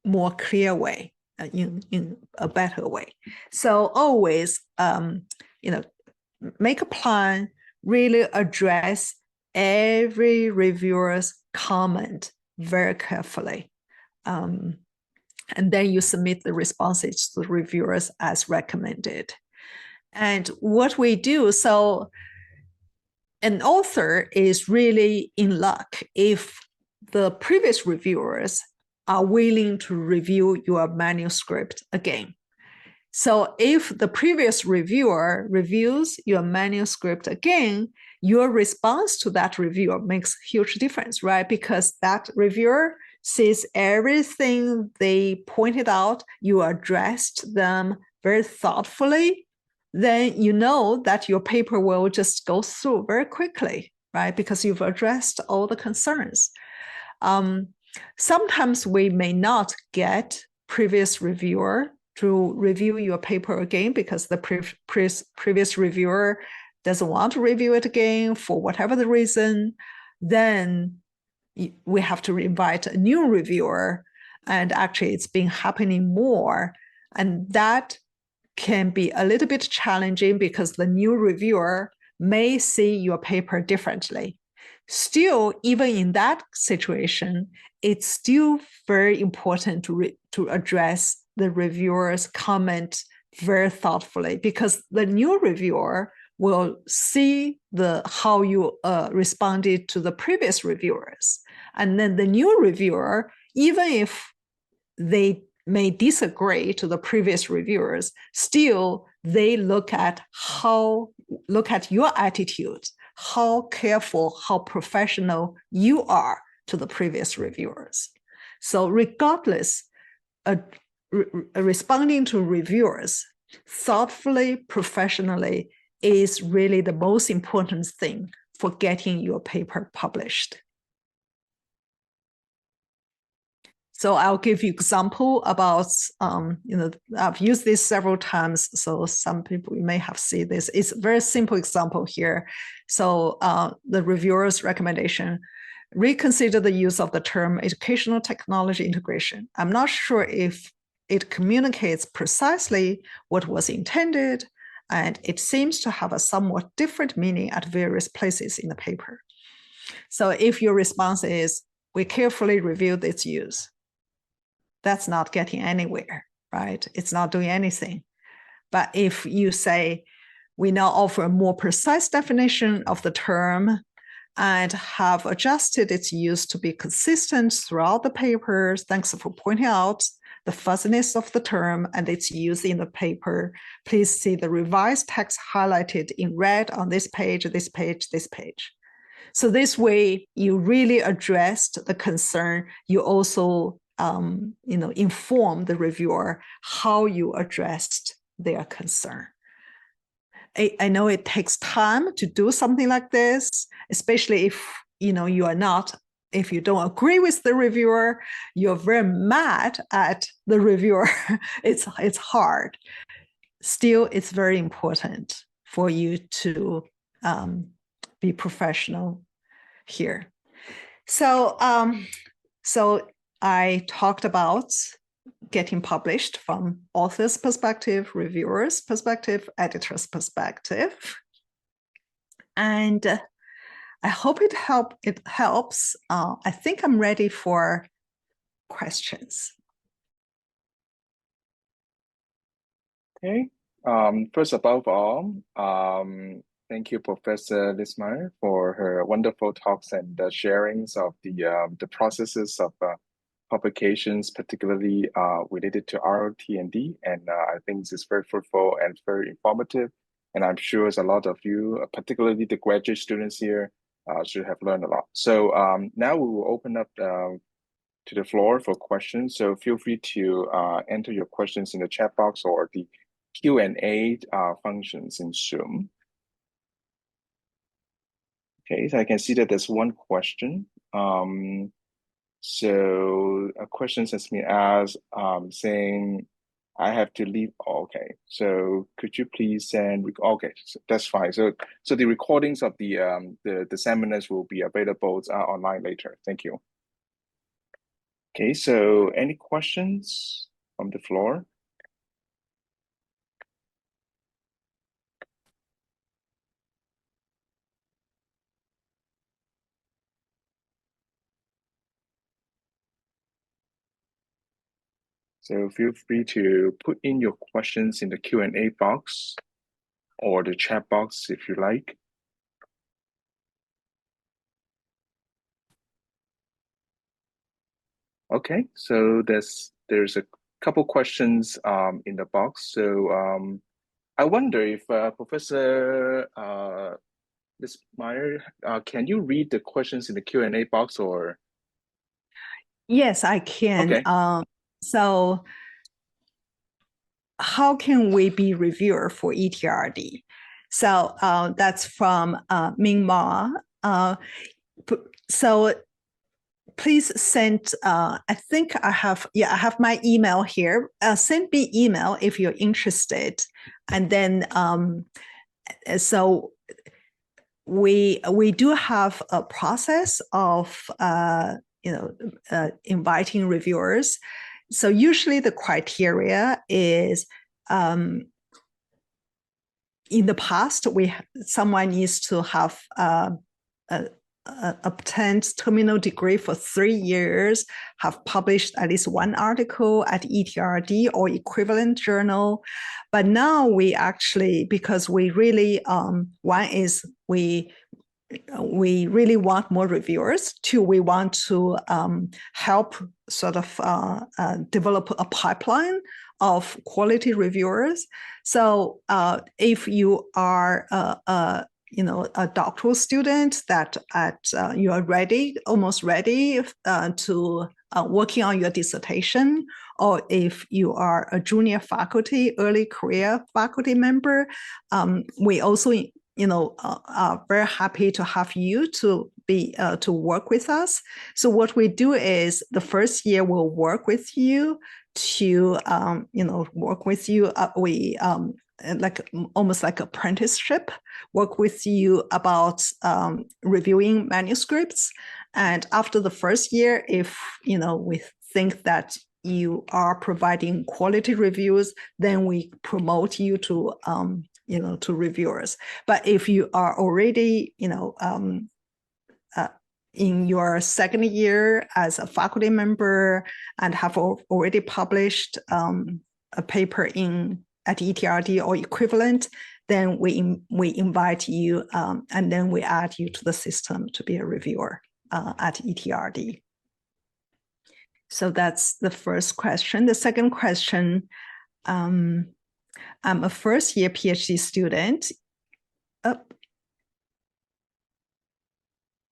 more clear way, in a better way. So always, make a plan, really address every reviewer's comment very carefully. And then you submit the responses to the reviewers as recommended. And what we do, so an author is really in luck if the previous reviewers are willing to review your manuscript again. So if the previous reviewer reviews your manuscript again, your response to that reviewer makes a huge difference, right? Because that reviewer sees everything they pointed out, you addressed them very thoughtfully, then you know that your paper will just go through very quickly, right? Because you've addressed all the concerns. Sometimes we may not get previous reviewer to review your paper again because the previous reviewer doesn't want to review it again for whatever the reason. Then we have to invite a new reviewer, and actually it's been happening more. And that can be a little bit challenging because the new reviewer may see your paper differently. Still, even in that situation, it's still very important to address the reviewer's comment very thoughtfully, because the new reviewer will see how you responded to the previous reviewers. And then the new reviewer, even if they may disagree to the previous reviewers, still they look at your attitude, how careful, how professional you are to the previous reviewers. So regardless, responding to reviewers thoughtfully, professionally is really the most important thing for getting your paper published. So I'll give you example about, I've used this several times, so some people may have seen this. It's a very simple example here. So the reviewer's recommendation, reconsider the use of the term educational technology integration. I'm not sure if it communicates precisely what was intended, and it seems to have a somewhat different meaning at various places in the paper. So if your response is, we carefully reviewed its use, that's not getting anywhere, right? It's not doing anything. But if you say, we now offer a more precise definition of the term and have adjusted its use to be consistent throughout the papers, thanks for pointing out the fuzziness of the term and its use in the paper. Please see the revised text highlighted in red on this page, this page, this page. So this way, you really addressed the concern. You also inform the reviewer how you addressed their concern. I know it takes time to do something like this, especially if if you don't agree with the reviewer, you're very mad at the reviewer. It's hard. Still, it's very important for you to be professional here. So I talked about getting published from author's perspective, reviewer's perspective, editor's perspective. And I hope it helps. I think I'm ready for questions. Okay. First above all, thank you, Professor Lipsmeyer, for her wonderful talks and sharings of the processes of publications, particularly related to ROT&D. And I think this is very fruitful and very informative. And I'm sure a lot of you, particularly the graduate students here, should have learned a lot. So now we will open up to the floor for questions. So feel free to enter your questions in the chat box or the Q&A functions in Zoom. Okay, so I can see that there's one question. So a question has been asked saying, I have to leave. Okay, so could you please send? Okay, so that's fine. So the recordings of the seminars will be available online later. Thank you. Okay, so any questions from the floor? So feel free to put in your questions in the Q&A box or the chat box if you like. Okay, so there's a couple questions in the box. So I wonder if Professor Lipsmeyer, can you read the questions in the Q&A box or? Yes, I can. Okay. So how can we be reviewer for ETR&D? So that's from Ming Ma. So please send, I think I have my email here. Send me email if you're interested. And then, so we do have a process of, inviting reviewers. So usually the criteria is, in the past, someone needs to have obtained terminal degree for 3 years, have published at least one article at ETR&D or equivalent journal. But now we actually, because we really, one is we really want more reviewers. Two, we want to help sort of develop a pipeline of quality reviewers. So if you are a doctoral student that you are almost ready to working on your dissertation, or if you are a junior faculty, early career faculty member, we also are very happy to have you to work with us. So what we do is the first year we'll work with you to work with you. We like almost like apprenticeship, work with you about reviewing manuscripts. And after the first year, if we think that you are providing quality reviews, then we promote you to to reviewers. But if you are already in your second year as a faculty member and have already published a paper at ETR&D or equivalent, then we invite you and then we add you to the system to be a reviewer at ETR&D. So that's the first question. The second question, I'm a first-year PhD student. A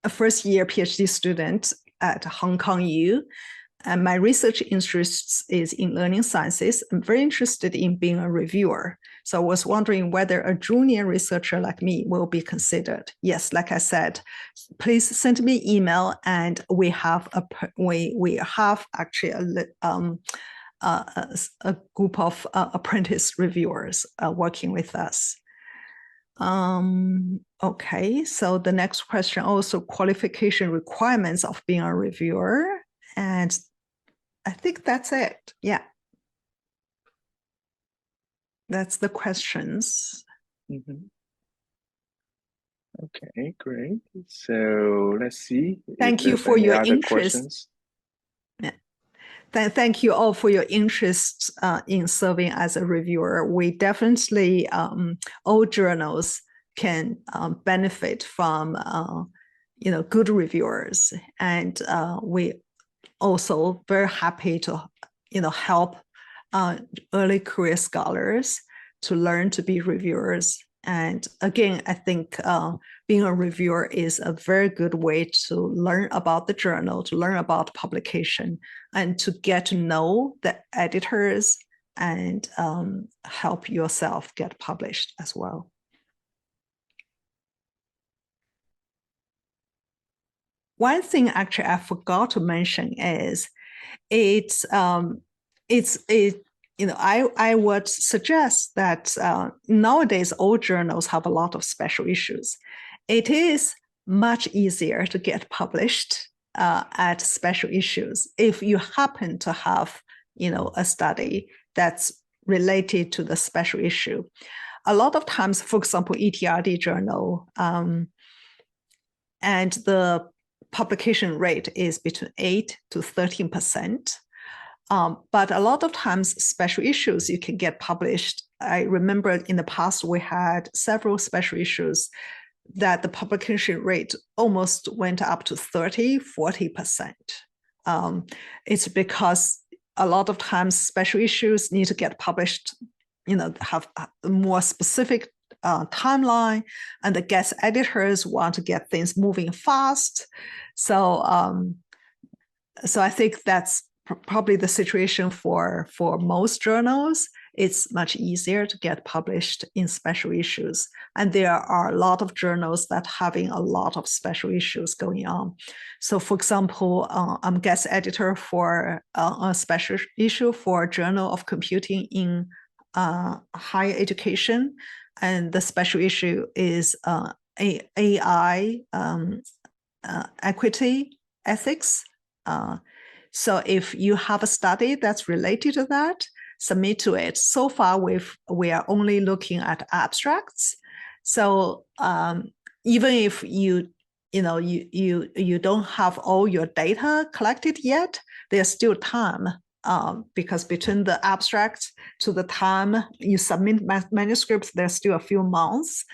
first-year PhD student at Hong Kong U. And my research interests is in learning sciences. I'm very interested in being a reviewer. So I was wondering whether a junior researcher like me will be considered. Yes, like I said, please send me email, and we have actually a group of apprentice reviewers working with us. Okay, so the next question, also qualification requirements of being a reviewer. And I think that's it. Yeah. That's the questions. Mm-hmm. Okay, great. So let's see. Thank you for your interest. Questions. Yeah. Thank you all for your interest in serving as a reviewer. We definitely, all journals can benefit from, good reviewers. And we also very happy to, help early career scholars to learn to be reviewers. And again, I think being a reviewer is a very good way to learn about the journal, to learn about publication, and to get to know the editors and help yourself get published as well. One thing actually I forgot to mention is I would suggest that nowadays all journals have a lot of special issues. It is much easier to get published at special issues if you happen to have, a study that's related to the special issue. A lot of times, for example, ETR&D journal, and the publication rate is between 8 to 13%. But a lot of times special issues you can get published. I remember in the past we had several special issues that the publication rate almost went up to 30–40%. It's because a lot of times special issues need to get published, have a more specific timeline, and the guest editors want to get things moving fast. So I think that's probably the situation for most journals. It's much easier to get published in special issues. And there are a lot of journals that having a lot of special issues going on. So for example, I'm guest editor for a special issue for Journal of Computing in Higher Education. And the special issue is AI equity ethics. So if you have a study that's related to that, submit to it. So far, we are only looking at abstracts. So even if you don't have all your data collected yet, there's still time because between the abstract to the time you submit manuscripts, there's still a few months,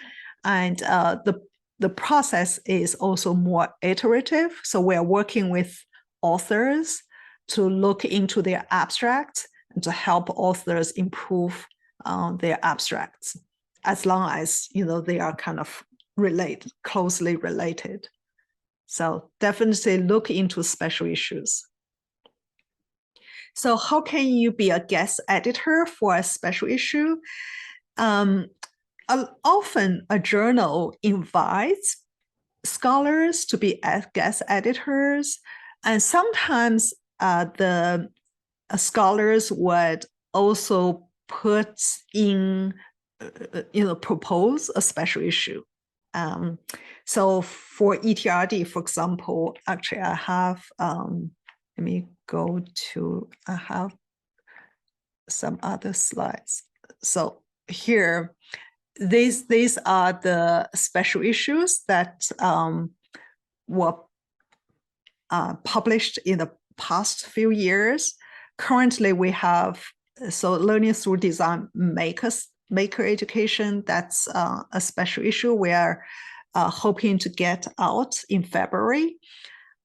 and the process is also more iterative. So we're working with authors to look into their abstracts and to help authors improve their abstracts, as long as they are kind of closely related. So definitely look into special issues. So how can you be a guest editor for a special issue? Often a journal invites scholars to be guest editors, and sometimes the scholars would also put in, propose a special issue. So for ETR&D, for example, actually I have, let me go to, I have some other slides. So here, these are the special issues that were published in the past few years. Currently, we have Learning Through Design Maker Education. That's a special issue we are hoping to get out in February.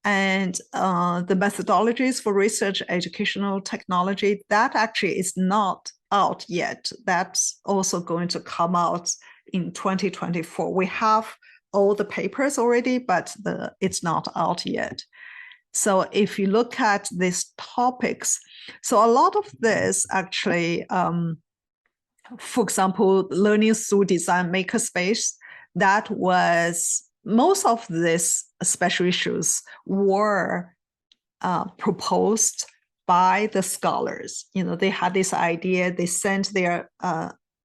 And the methodologies for research educational technology, that actually is not out yet. That's also going to come out in 2024. We have all the papers already, but it's not out yet. So if you look at these topics, so a lot of this actually, for example, Learning Through Design Makerspace, that was, most of these special issues were proposed by the scholars. They had this idea, they sent their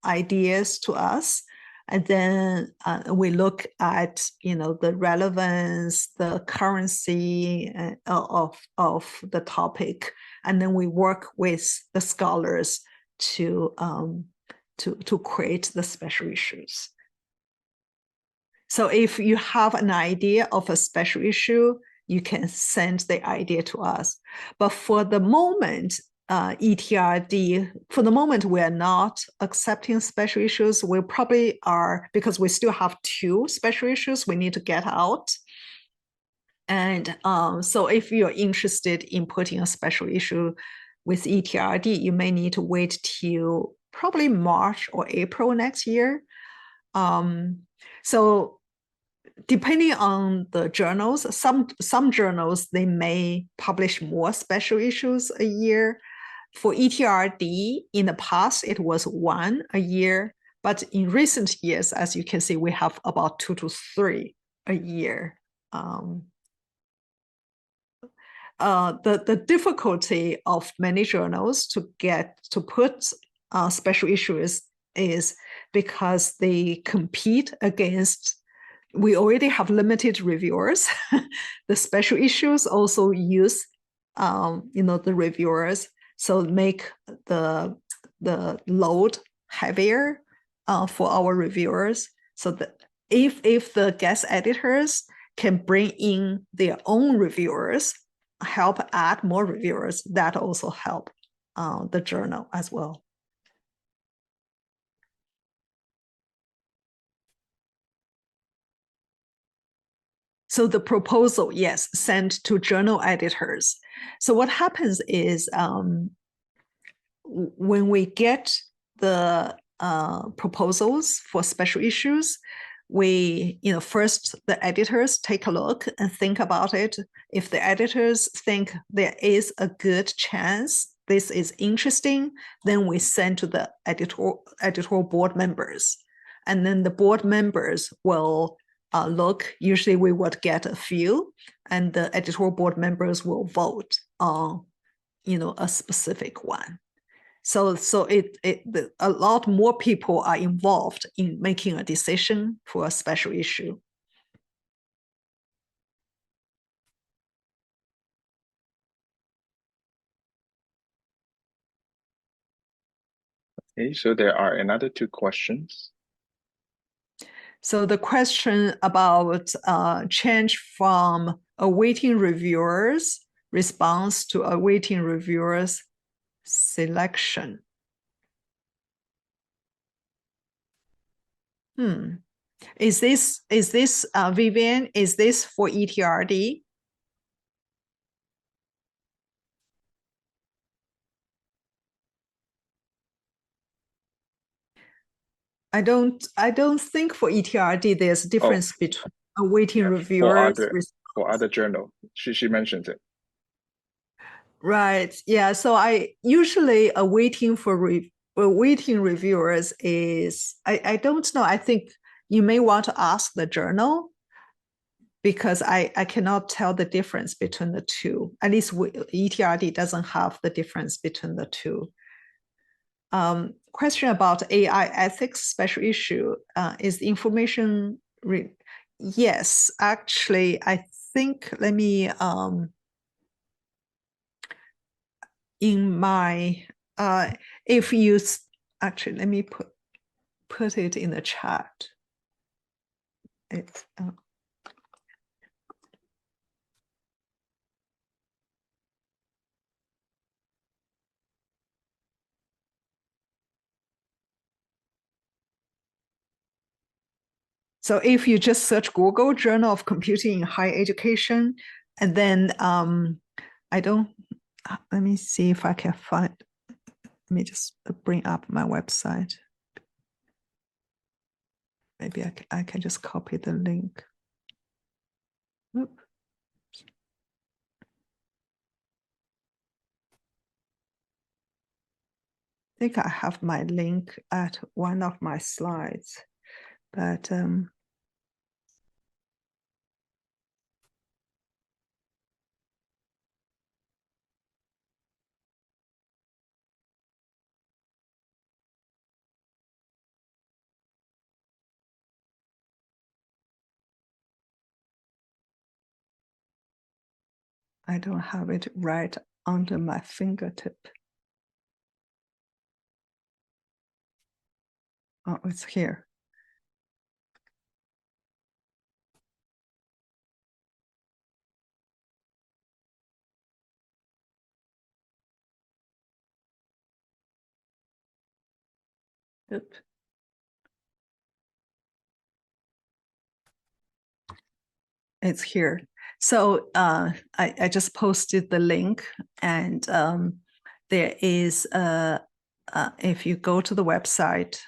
ideas to us, and then we look at, the relevance, the currency of the topic, and then we work with the scholars to create the special issues. So if you have an idea of a special issue, you can send the idea to us. But for the moment, ETR&D, for the moment, we are not accepting special issues. We probably are, because we still have 2 special issues we need to get out. And so if you're interested in putting a special issue with ETR&D, you may need to wait till probably March or April next year. So depending on the journals, some journals, they may publish more special issues a year. For ETR&D, in the past, it was 1 a year. But in recent years, as you can see, we have about 2 to 3 a year. The difficulty of many journals to put special issues is because they compete against, we already have limited reviewers. The special issues also use, the reviewers, so make the load heavier for our reviewers. So that if the guest editors can bring in their own reviewers, help add more reviewers, that also help. the journal as well. So the proposal, yes, sent to journal editors. So what happens is when we get the proposals for special issues, we, first the editors take a look and think about it. If the editors think there is a good chance this is interesting, then we send to the editorial board members. And then the board members will look, usually we would get a few, and the editorial board members will vote on, a specific one. So a lot more people are involved in making a decision for a special issue. Okay, so there are another 2 questions. So the question about change from awaiting reviewers response to awaiting reviewers selection. Is this Vivian? Is this for ETR&D? I don't think for ETR&D there's a difference between awaiting reviewers for other journal. She mentioned it. Right. Yeah. So I usually awaiting reviewers is I don't know. I think you may want to ask the journal because I cannot tell the difference between the two. At least ETR&D doesn't have the difference between the two. Question about AI ethics special issue is the information. Yes, actually, I think let me in my if you actually let me put it in the chat. It's so if you just search Google Journal of Computing in Higher Education, and then I don't, let me see if I can find, let me just bring up my website. Maybe I can just copy the link. Oop. I think I have my link at one of my slides, but I don't have it right under my fingertip. Oh, it's here. Oop. It's here. So I just posted the link, and there is if you go to the website,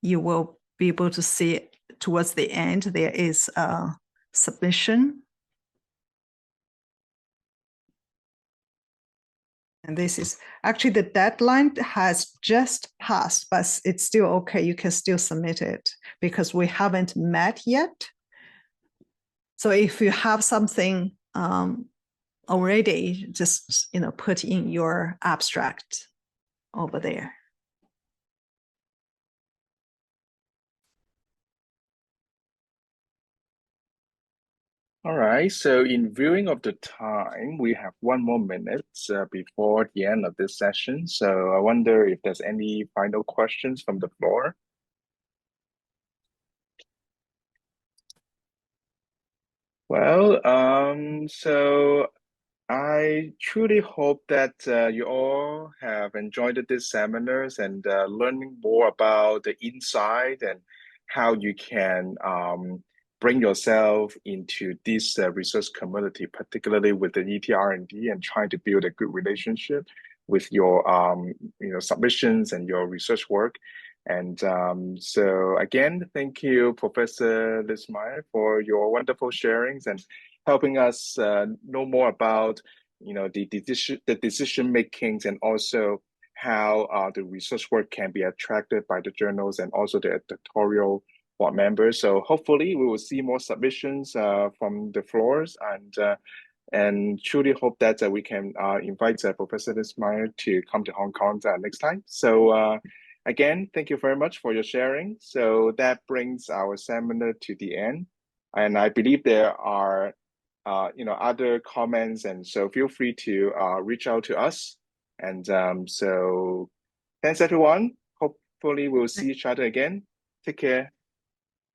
you will be able to see towards the end there is a submission. And this is actually the deadline has just passed, but it's still okay. You can still submit it because we haven't met yet. So if you have something already, just put in your abstract over there. All right, so in viewing of the time, we have 1 more minute before the end of this session. So I wonder if there's any final questions from the floor. Well, so I truly hope that you all have enjoyed these seminars and learning more about the inside and how you can bring yourself into this research community, particularly with the ETR&D and trying to build a good relationship with your submissions and your research work. And so again, thank you, Professor Lipsmeyer, for your wonderful sharings and helping us know more about the decision makings and also how the research work can be attracted by the journals and also the editorial board members. So hopefully we will see more submissions from the floors and truly hope that we can invite Professor Lipsmeyer to come to Hong Kong next time. So again, thank you very much for your sharing. So that brings our seminar to the end. And I believe there are other comments, and so feel free to reach out to us. And so thanks everyone. Hopefully we'll see each other again. Take care.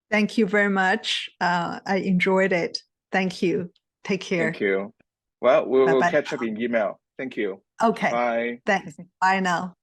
Thank you very much. I enjoyed it. Thank you. Take care. Thank you. Well, we'll Bye-bye. catch up in email. Thank you. Okay. Bye. Thanks. Bye now.